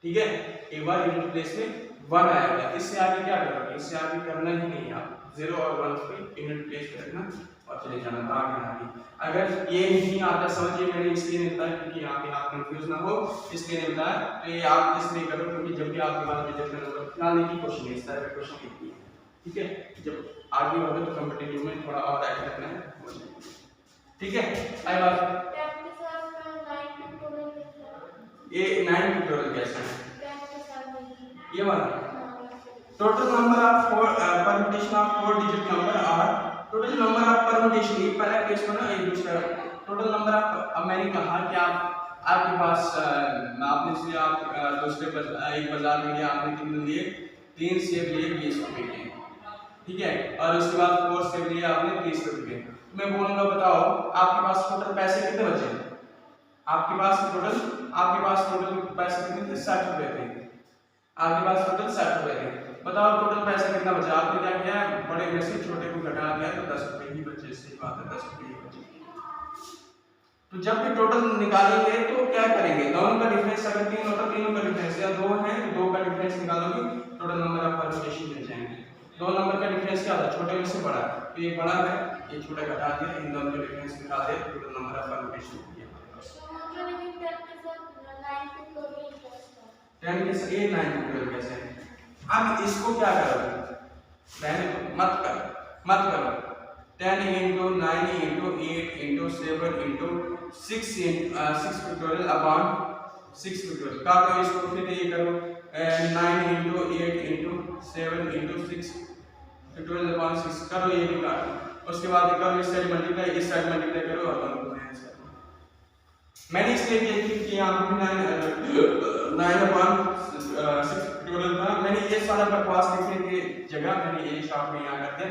ठीक है। एक बार यूनिट प्लेस में 1 आएगा, इससे आगे क्या करोगे? इससे आगे करना ही नहीं है, आप 0 और 1 पे यूनिट प्लेस करना और चले जाना आगे। अगर ये नहीं आता समझिए, मैंने इसलिए नहीं बताया क्योंकि यहाँ पे आप कंफ्यूज ना हो, इसलिए नहीं बताया। तो ये आप इसलिए करो क्योंकि जब भी आपके पास डिजिट का नंबर निकालने की क्वेश्चन है, इस तरह का क्वेश्चन लिखिए, ठीक है। जब आगे होगा तो कॉम्पिटिटिव में थोड़ा और ऐड रखना है, ठीक है। आई बात ये 9 पिक्टोरियल कैसे है ये वाला? Total number of permutation of 4 digit number are, total number of permutation, ये पहला केस में ना, ये दूसरा टोटल नंबर ऑफ। अब मैंने कहा कि आपके पास आपने से आप दूसरे एक बाजार में गया, आपने कितने लिए? 3 सेब लिए 20 रुपए के, ठीक है। और उसके बाद 4 सेब लिए आपने 30 रुपए के। मैं बोलूंगा बताओ आपके पास टोटल पैसे कितने बचे? आपके पास टोटल पैसे कितने थे? 60 रुपए थे। आपके पास टोटल 60 रुपए थे। बताओ टोटल पैसा कितना बचा? आपने क्या किया? बड़े में से छोटे को घटा दिया तो 10 रुपए ही बचे। सही बात है, 10 रुपए ही बचे। तो जब भी टोटल निकालेंगे तो क्या करेंगे, दोनों का डिफरेंस अगर 3 होता तीनों का डिफरेंस या 2 है तो 2 का डिफरेंस निकालोगे, टोटल नंबर ऑफ परम्यूटेशन मिल जाएंगे। 2 नंबर का डिफरेंस क्या था, छोटे में से बड़ा, तो ये बड़ा है ये छोटा घटा दिया, इन दोनों का डिफरेंस निकाल दिया, टोटल नंबर ऑफ परम्यूटेशन हो गया। 10 के साथ 8 9 12 कैसे है। अब इसको क्या करोगे, मत करो 10 into 9 into 8 into 7 into 6 factorial upon 6 factorial का तो इसको फिर ये करो 9 into 8 into 7 into 6 factorial upon 6 करो, ये भी काटो, उसके बाद करो इस साइड मल्टीप्लाई इस साइड मल्टीप्लाई करो और दोनों को माइनस करो। मैंने इसलिए किया कि यहाँ पे 9 upon 6 factorial था, मैंने ये सारा बकवास लिखने की जगह मैंने ये शॉर्ट में यहाँ कर दिया।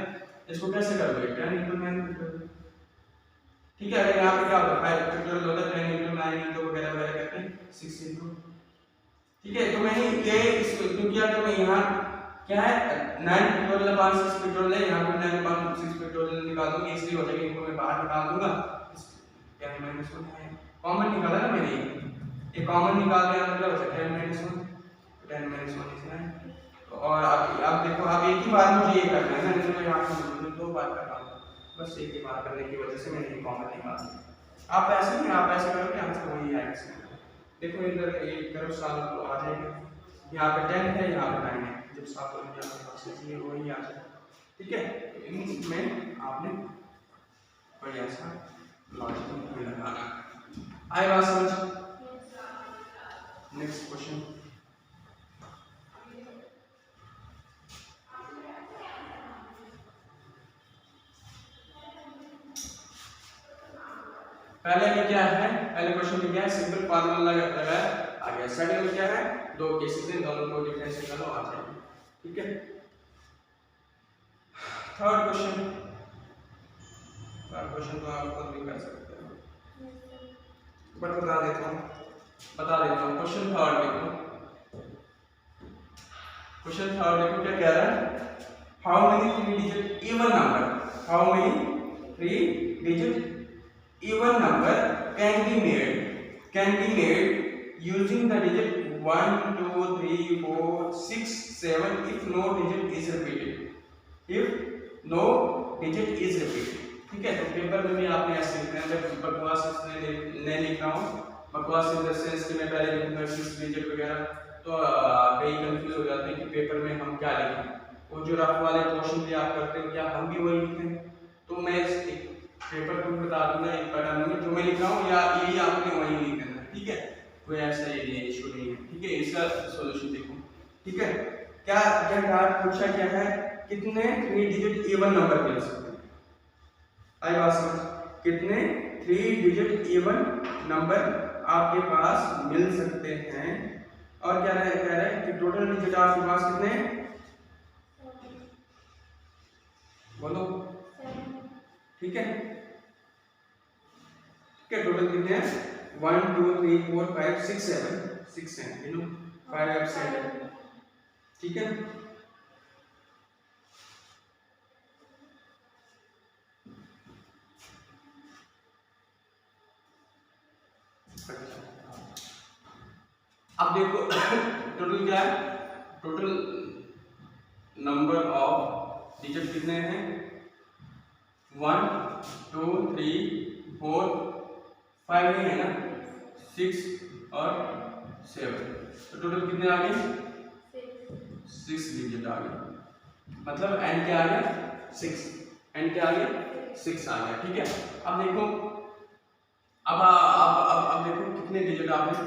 इसको कैसे करोगे 10 into 9 factorial, ठीक है। अगर यहाँ पे क्या होता है 5 factorial होता है 10 into 9 into वगैरह वगैरह करते हैं 6 into, ठीक है। तो मैंने ये इसको क्यों किया, तो मैं यहाँ क्या है 9 factorial upon 6 factorial है, यहाँ पे 9 upon 6 factorial निकाल दूंगा, इसलिए हो जाएगा इनको मैं बाहर निकाल दूंगा, क्या है माइनस 1 है, कॉमन निकाला ना मैंने, ये कॉमन निकाल दिया मतलब हो जाता है 10 minus 1 इसमें है। और अब देखो अब एक ही बार मुझे ये करना है ना, तो यहाँ से दो बार कर रहा हूँ, बस एक ही बार करने की वजह से मैंने कॉमन निकाल दिया। आप ऐसे नहीं, आप ऐसे करोगे आंसर वही आएगा। देखो इधर एक करो साल तो आ जाएगा, यहाँ पे 10 है यहाँ पे 9 है, जब साफ हो जाए वही आ जाए, ठीक है। तो इनमें आपने बढ़िया सा लॉजिक लगाना, आए बात समझ। नेक्स्ट क्वेश्चन, पहले में क्या है, पहले क्वेश्चन में क्या है सिंपल फार्मूला लगाया आ गया। सेकंड में क्या है दो केसेस हैं, दोनों को डिफरेंस निकालो आ जाएगा, ठीक है। थर्ड क्वेश्चन तो आप खुद भी कर सकते हो, बट बता देता हूँ क्वेश्चन थर्ड देखो, क्वेश्चन थर्ड देखो क्या कह रहा है, how many 3 digit even number, how many 3 digit even number can be made using the digit 1 2 3 4 6 7 if no digit is repeated, ठीक है। तो पेपर में भी आपने ऐसे लिखना है, मैं बकवास नहीं लिख रहा हूँ, बकवास इन द सेंस कि मैं पहले लिखूंगा 6 डिजिट वगैरह, तो कई कंफ्यूज हो जाते हैं कि पेपर में हम क्या लिखें, वो जो रफ वाले क्वेश्चन भी आप करते हो क्या हम भी वही लिखें, तो मैं पेपर को बता दूंगा एक पैटर्न में जो मैं लिख रहा हूँ या यही आपने वही लिखना है, ठीक है। कोई ऐसा ये इशू नहीं है, ठीक है। इसका सॉल्यूशन देखो, ठीक है। क्या क्या पूछा क्या है, कितने 3 डिजिट इवन नंबर मिल सकते हैं, आई बात समझ, कितने 3 डिजिट इवन नंबर आपके पास मिल सकते हैं, और क्या कह रहा है कि टोटल डिजिट आपके पास कितने, बोलो, ठीक है। टोटल कितने हैं 1 2 3 4 5 6 6 हैं, यू नो 5 एब्सेंट, ठीक है। अब देखो टोटल क्या है, टोटल नंबर ऑफ डिजिट कितने हैं 1 2 3 4 5 नहीं है ना, 6 और 7, तो टोटल कितने आ गए 6 डिजिट आ गए, मतलब एन क्या आ गया 6, एन क्या आ गया 6 आ गया, ठीक है। अब देखो अब देखो कितने डिजिट आपने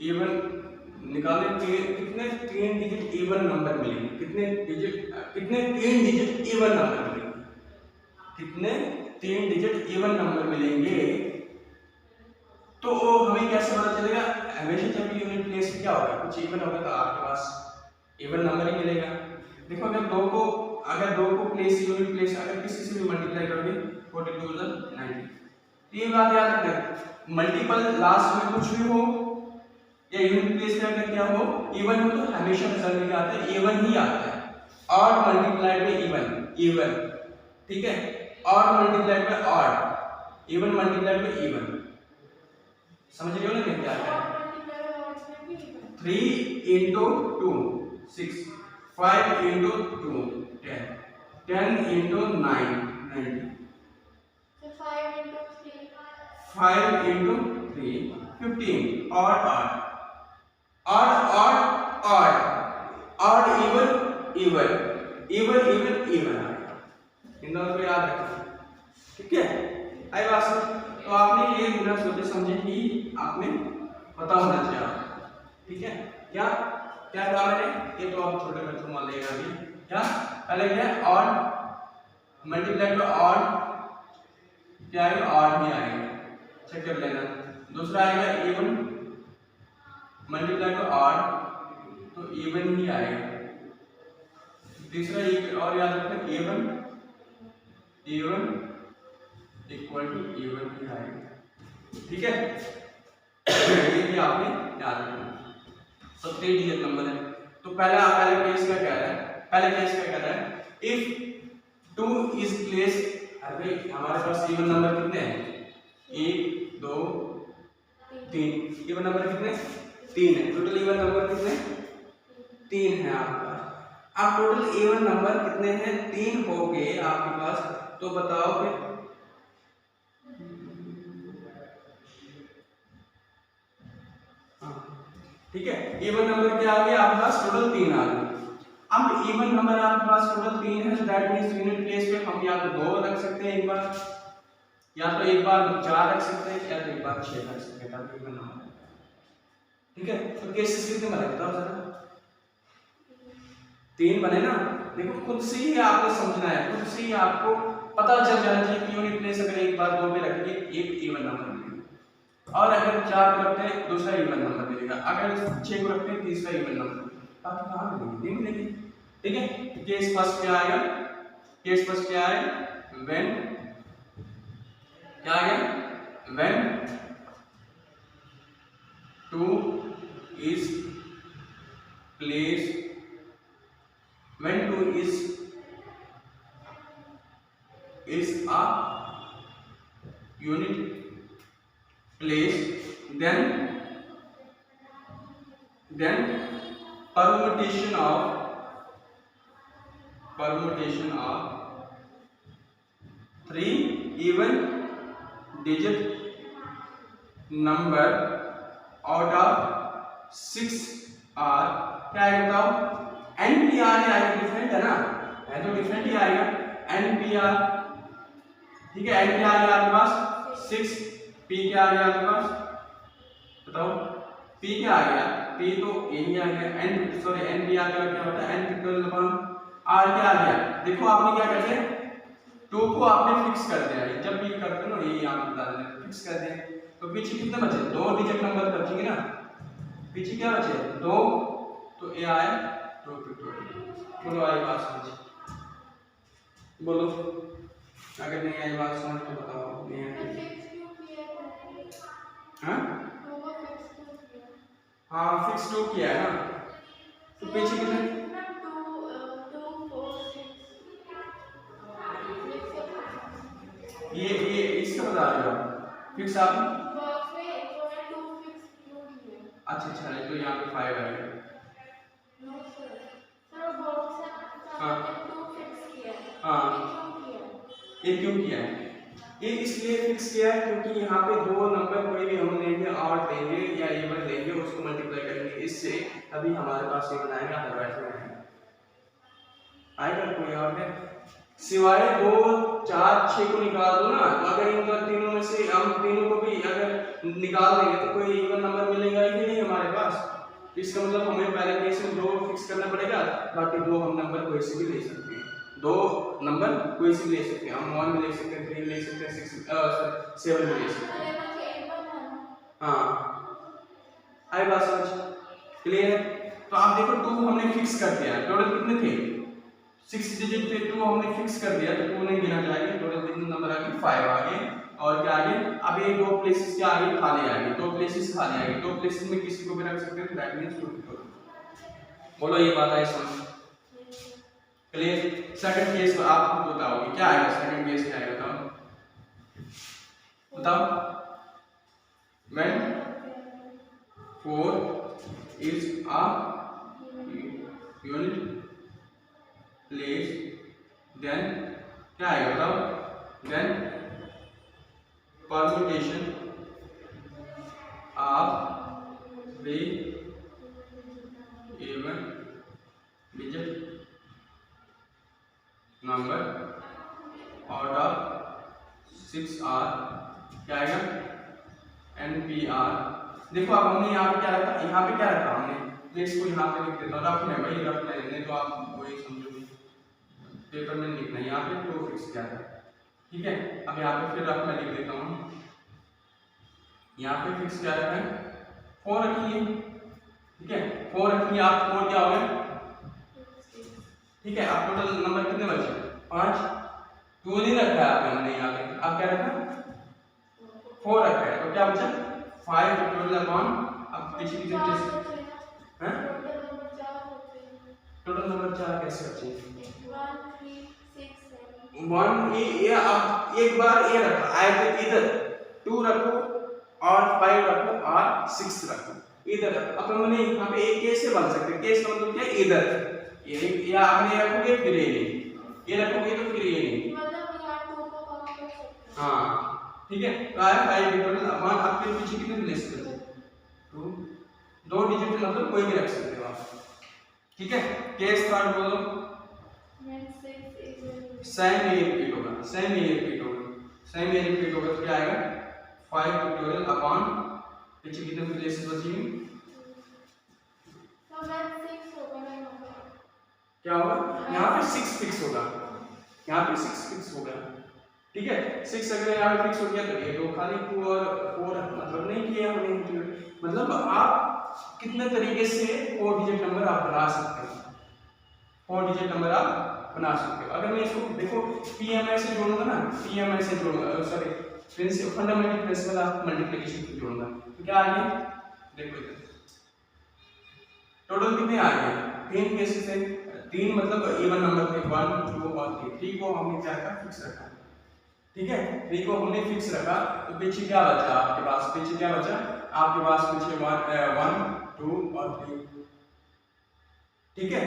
इवन निकाले, कितने 3 डिजिट इवन नंबर मिलेंगे, कितने 3 डिजिट इवन नंबर मिलेंगे, कितने 3 डिजिट इवन नंबर मिलेंगे, तो हमें कैसे पता चलेगा, हमेशा जब यूनिट प्लेस क्या होगा कुछ इवन होगा तो आपके पास इवन नंबर ही मिलेगा। देखो अगर दो को प्लेस यूनिट प्लेस अगर किसी से भी मल्टीप्लाई करोगे 42,90, तो ये बात याद रखना, मल्टीपल लास्ट में कुछ भी हो या यूनिट प्लेस में अगर क्या हो इवन हो तो हमेशा रिजल्ट में आता है इवन ही आता है, ऑड मल्टीप्लाइड बाय इवन, ठीक है, odd multiplied by odd, even multiply bye even, समझ रहे हो ना मैं क्या कह रहा हूँ? 3 into 2 6, 5 into 2 10, 10 into 9 90, So 5 into 3. 5 into 3 15, odd odd odd odd odd odd even even even even even आएगा, इन दोनों को याद रखना, ठीक है? आई बात समझ? तो आपने ये बिना सोचे समझे ही आपने पता होना चाहिए, ठीक है? क्या क्या कहा मैंने? ये तो आप छोटे बच्चों मान लेगा अभी, क्या पहले क्या ऑड मल्टीप्लाई बाय ऑड, क्या आएगा? ऑड ही आएगा, चेक कर लेना। दूसरा आएगा इवन मल्टीप्लाई बाय ऑड, तो इवन ही आएगा। तीसरा एक और याद रखना, even even equal to even ही आएगा, ठीक है? ये भी आपने याद रखना। सब 3 डिजिट नंबर है। तो पहले केस क्या कह रहा है? पहले केस क्या कह रहा है? इफ 2 इज प्लेस, अरे हमारे पास इवन नंबर कितने हैं? 1 2 3, इवन नंबर कितने? 3 है। टोटल इवन नंबर कितने? 3 है आपके पास। अब टोटल इवन नंबर कितने हैं? 3 हो गए आपके पास, तो बताओ कि ठीक है, इवन नंबर क्या आ गया आपके पास? टोटल 3 आ गए। अब इवन नंबर आपके पास टोटल 3 है, दैट मींस यूनिट प्लेस पे हम या तो 2 रख सकते हैं एक बार, या तो एक बार 4 रख सकते हैं, या तो एक बार 6 रख सकते हैं, तब इवन नंबर, ठीक है? तो केसेस कितने बने बताओ जरा? 3 बने ना। देखो खुद से ही आपको समझना है, खुद से ही आपको पता चल जाना चाहिए कि यूनिट प्लेस अगर एक बार 2 पे रखेंगे एक इवन नंबर मिलेगा, और अगर 4 को रखते हैं दूसरा इवन नंबर मिलेगा, अगर 6 को रखते हैं तीसरा इवन नंबर, बाकी कहां मिलेंगे? नहीं मिलेंगे, ठीक है? केस फर्स्ट क्या आएगा? केस फर्स्ट क्या है? व्हेन क्या आ गया? When 2 is placed, when 2 is a unit place, then permutation of 3 even digit number out of 6 are क्या है बताओ? NPR आएगा, डिफरेंट है ना, है तो डिफरेंट ही आएगा NPR, ठीक है? NPR है आपके पास 6, P क्या आ गया आपके पास बताओ? P क्या आ गया? P तो यही आ गया, NPR का क्या होता है? N पिक्टोरियल अपॉन R क्या आ गया? देखो आपने क्या कर दिया, 2 को आपने फिक्स कर दिया, जब भी करते हो ना ये यहाँ बता देना, फिक्स कर दिया, तो पीछे कितने बचे? 2 डिजिट नंबर बचेंगे ना, पीछे क्या बचे? 2, तो ये आया 2 पिक्टोरियल। बोलो आई बात समझ? बोलो अगर नहीं आई बात समझ तो बताओ। नहीं आई? हाँ हाँ फिक्स 2 किया है ना, तो पीछे कितने? ये इसका बता रहे हो फिक्स आप? अच्छा अच्छा, तो यहाँ पे 5 आएगा। हाँ हाँ, ये क्यों किया है? ये इसलिए फिक्स किया है क्योंकि यहाँ पे 2 नंबर कोई भी हम लेंगे, ऑड लेंगे या इवन लेंगे, उसको मल्टीप्लाई करेंगे, इससे अभी हमारे पास ये बनाएगा, अदरवाइज नहीं आएगा। कोई और है सिवाय 2 4 6 को निकाल दो ना, तो अगर इन तीनों में से हम तीनों को भी अगर निकाल देंगे तो कोई इवन नंबर मिलेगा ही नहीं हमारे पास। इसका मतलब हमें पहले केस में 2 फिक्स करना पड़ेगा, बाकी 2 हम नंबर कोई से भी ले सकते हैं, 2 नंबर कोई से भी ले सकते हैं, हम 1 भी ले सकते हैं, 3 ले सकते हैं, 7 भी ले सकते हैं। हाँ आई बात समझ? क्लियर है? तो आप देखो 2 हमने फिक्स कर दिया, टोटल कितने थे? 6 डिजिट थे, 2 हमने फिक्स कर दिया, तो 2 नहीं गिना जाएगा, टोटल कितने नंबर आ गए? 5 आ गए। और क्या आ गए? अब ये 2 प्लेसेस क्या आ गए? खाली आ गए, 2 प्लेसेस खाली आ गए, 2 प्लेसेस में किसी को भी रख सकते हैं, दैट मींस 2 पिक्टोरियल। बोलो ये बात आई समझ? क्लियर? सेकंड केस आपको बताओगे क्या आएगा? सेकंड केस क्या आएगा बताओ? बताओ। when 4 is a unit place then क्या आएगा बताओ। then permutation of the even digit number out of 6 are क्या आएगा NPR। देखो अब हमने यहाँ पे क्या रखा, यहाँ पे क्या रखा हमने, प्लेस को यहाँ पे लिख देता हूँ, रफ में भाई रफ में नहीं तो आप वही समझोगे, पेपर में लिखना है। यहाँ पे टू फिक्स किया था, ठीक है। अब यहाँ पे फिर रफ में लिख देता हूँ, यहाँ पे फिक्स क्या रखा है 4 रखिए, ठीक है 4 रखिए आप। 4 क्या हो गया, ठीक है। अब टोटल नंबर कितने बचे 5, 2 नहीं रखा है आपने हमने यहाँ पे, अब क्या रखा 4 रखा है, तो क्या बचा 5 टोटल अपॉन। अब पीछे की डिजिट हैं, टोटल नंबर 4 कैसे बचे 1 ये अब एक बार ये रखा आए तो इधर 2 रखो और 5 रखो और 6 रखो इधर। अब हमने यहाँ पे एक कैसे बन सकते हैं, केस का मतलब क्या इधर ये या आपने रखोगे फिर ये रखोगे तो फिर ये नहीं, हाँ ठीक है। तो आया 5 टोटल अपॉन। आपके पीछे कितने प्लेस करते 2 डिजिट मतलब कोई भी रख सकते हो आप, ठीक है। केस थर्ड बोलो, सेम ये रिपीट होगा, सेम ये रिपीट होगा तो क्या आएगा 5 टोटल अपॉन पीछे कितने प्लेसेस बची हैं, क्या होगा यहाँ पे 6 फिक्स होगा, यहाँ पे 6 फिक्स होगा, ठीक है। 6 अगर यहाँ पे फिक्स हो गया तो ये 2 खाली 2 और 4 मतलब नहीं किया हमने, मतलब आप कितने तरीके से 4 डिजिट नंबर आप बना सकते हो, 4 डिजिट नंबर आप बना सकते हो। अगर मैं इसको देखो PMI से जोड़ूंगा ना, PMI से जोड़ूंगा, sorry fundamental principle of multiplication से जोड़ूंगा तो क्या आ गया देखो इधर टोटल कितने आ गए 3 केसेस है, 3 मतलब इवन नंबर थे 1 2 और 3 को हमने क्या रखा फिक्स रखा, ठीक है। 3 को हमने फिक्स रखा तो पीछे क्या बचा आपके पास, पीछे क्या बचा आपके पास, पीछे 1 2 और 3, ठीक है।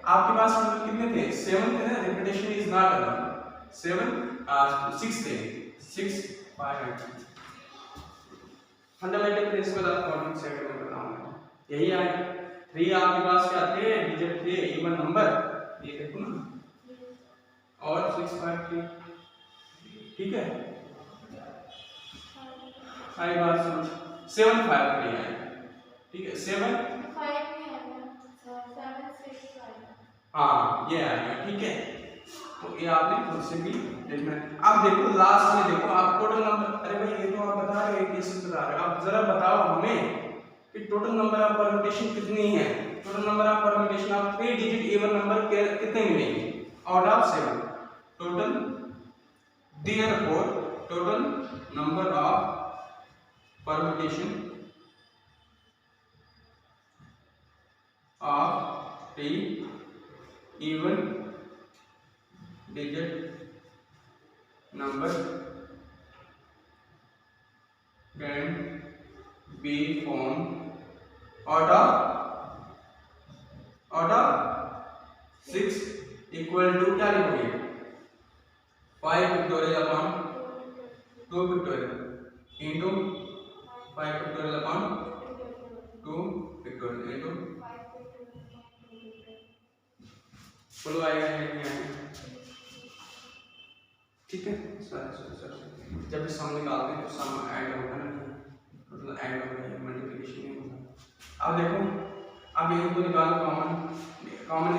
आपके पास मतलब कितने थे 7 थे ना, रिपीटेशन इज नॉट अलाउड, 7 6 थे 6 5 8 fundamental principle of counting set में बताऊंगा यही आया। 3 आपके पास क्या थे डिजिट थे इवन नंबर, ये देखो ना, और 6 5 3, ठीक है। 5 बार समझ 7 5 3 आया, ठीक है 7 हाँ ये आएगा, ठीक है। तो ये आपने खुद से भी देखना है। अब देखो लास्ट में देखो आप टोटल नंबर, अरे भाई ये तो आप बता रहे हो केसेस बता रहे हो, आप जरा बताओ हमें कि टोटल नंबर ऑफ परम्यूटेशन कितनी है, total number of permutation of 3 digit even number कितने मिलेंगे out of 7 total, therefore total number of permutation of 3 even digit number can be formed out of 6 equal to क्या लिखोगे 5 factorial upon 2 factorial into 5 factorial upon 2 factorial into बोलो आएगा नहीं आएगा, ठीक है। सर जब भी सम निकालते हैं तो सम ऐड होगा ना, मतलब ऐड होगा या मल्टीप्लिकेशन नहीं होगा। अब देखो अब ये तो निकालो, कॉमन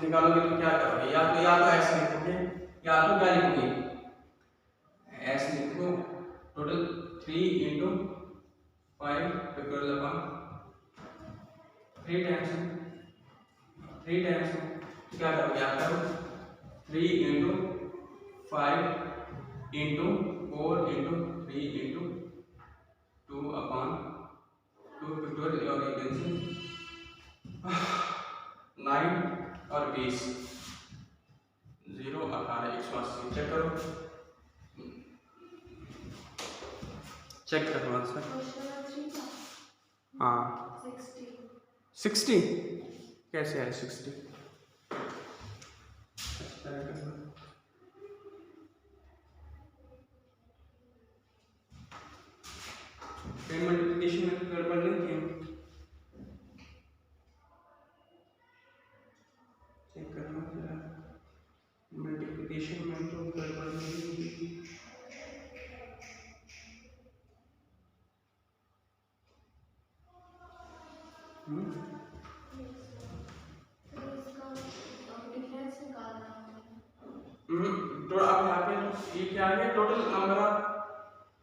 निकालोगे तो क्या करोगे, या तो ऐसे लिखोगे या तो क्या लिखोगे ऐसे लिखो total 3 into 5 factorial upon 3 times क्या करोगे आप, करो 3 into 5 into 4 into 3 into 2 upon 2 factorial और कैंसिल 9 और 20 0 18 180 चेक करो चेक करो आंसर। क्वेश्चन नंबर 3 का हाँ 60 60 कैसे है 60? मल्टीप्लिकेशन में गड़बड़ नहीं की चेक करना जरा, मल्टीप्लिकेशन में तो गड़बड़ नहीं की। डिफरेंस निकालना है। तो अब यहाँ पे ये क्या आ गया, total number of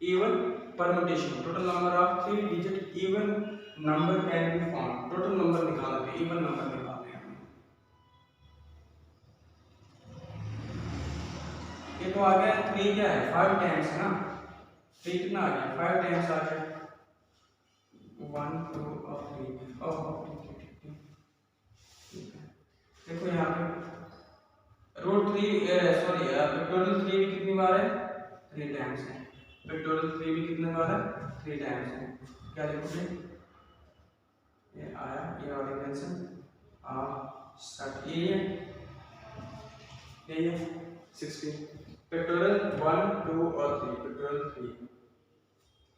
even permutation, total number of 3 digit even number can be found, total number निकालना है, इवन नंबर निकालने हैं हमें। ये तो आ गया 3 क्या है 5 टाइम्स है ना, 3 कितना आ गया 5 टाइम्स आ गया 1 2 और 3। ओह देखो यहाँ पे रूट 3 सॉरी फैक्टोरियल 3 भी कितनी बार है 3 टाइम्स है, फैक्टोरियल 3 भी कितनी बार है 3 टाइम्स है। क्या लिखोगे ये आया, ये वाली कैंसिल स्टार्ट ये है 60 फैक्टोरियल 1 2 और 3 factorial 3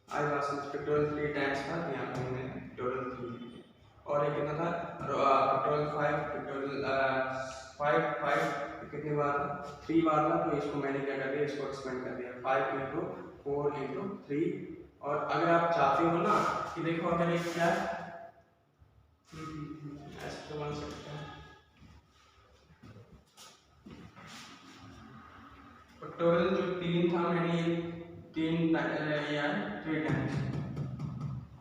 I was factorial 3 times था, यहाँ पे हमने फैक्टोरियल 3 और ये कितना था फैक्टोरियल 5 फैक्टोरियल 5 कितनी बार 3 बार था, तो इसको मैंने क्या कर दिया इसको एक्सपेंड कर दिया 5 into 4 into 3। और अगर आप चाहते हो ना कि देखो अगर एक क्या ऐसे तो बन सकता है फैक्टोरियल जो 3 था मैंने ये 3 या 3 टाइम्स,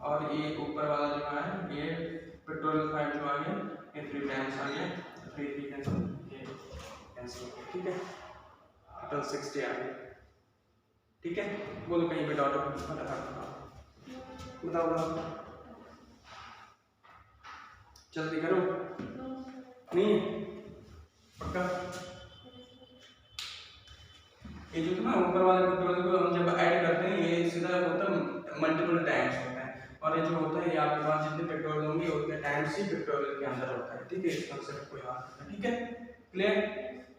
और ये ऊपर वाला जो है ये फैक्टोरियल 5 जो आ गया ये 3 टाइम्स आ गया, 3 कैंसिल कैंसिल ठीक है, टोटल 60 आ गया ठीक है। बोलो कहीं पे डाउट बताओ जल्दी करो, नहीं पक्का। ये जो ना ऊपर वाले फैक्टोरियल को हम जब ऐड करते हैं ये सीधा होता है मल्टीपल टाइम्स होता है, और ये जो होता है ये आपके पास जितने फैक्टोरियल होंगे उतने टाइम्स ही फैक्टोरियल के अंदर होता है ठीक है। इस कांसेप्ट को याद रखना ठीक है, क्लियर।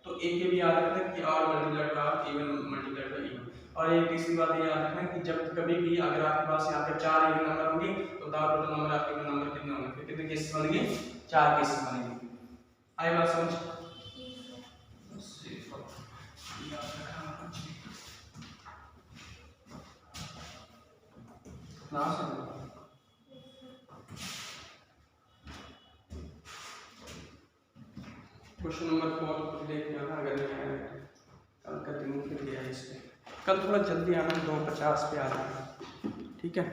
तो एक ये भी याद रखना कि और multiplied by even multiplied by even. और एक तीसरी बात ये याद रखना कि जब कभी भी अगर आपके पास यहाँ पे 4 इवन नंबर होंगे तो टोटल नंबर आपके इवन नंबर कितने होंगे, फिर कितने केसेस बनेंगे 4 केसेस बनेंगे। आई बात समझ ना समझ। क्वेश्चन नंबर 4 देख लेना अगर नहीं आया कल का दिन फिर दिया इसमें, कल थोड़ा जल्दी आना 2:50 पे आना ठीक है।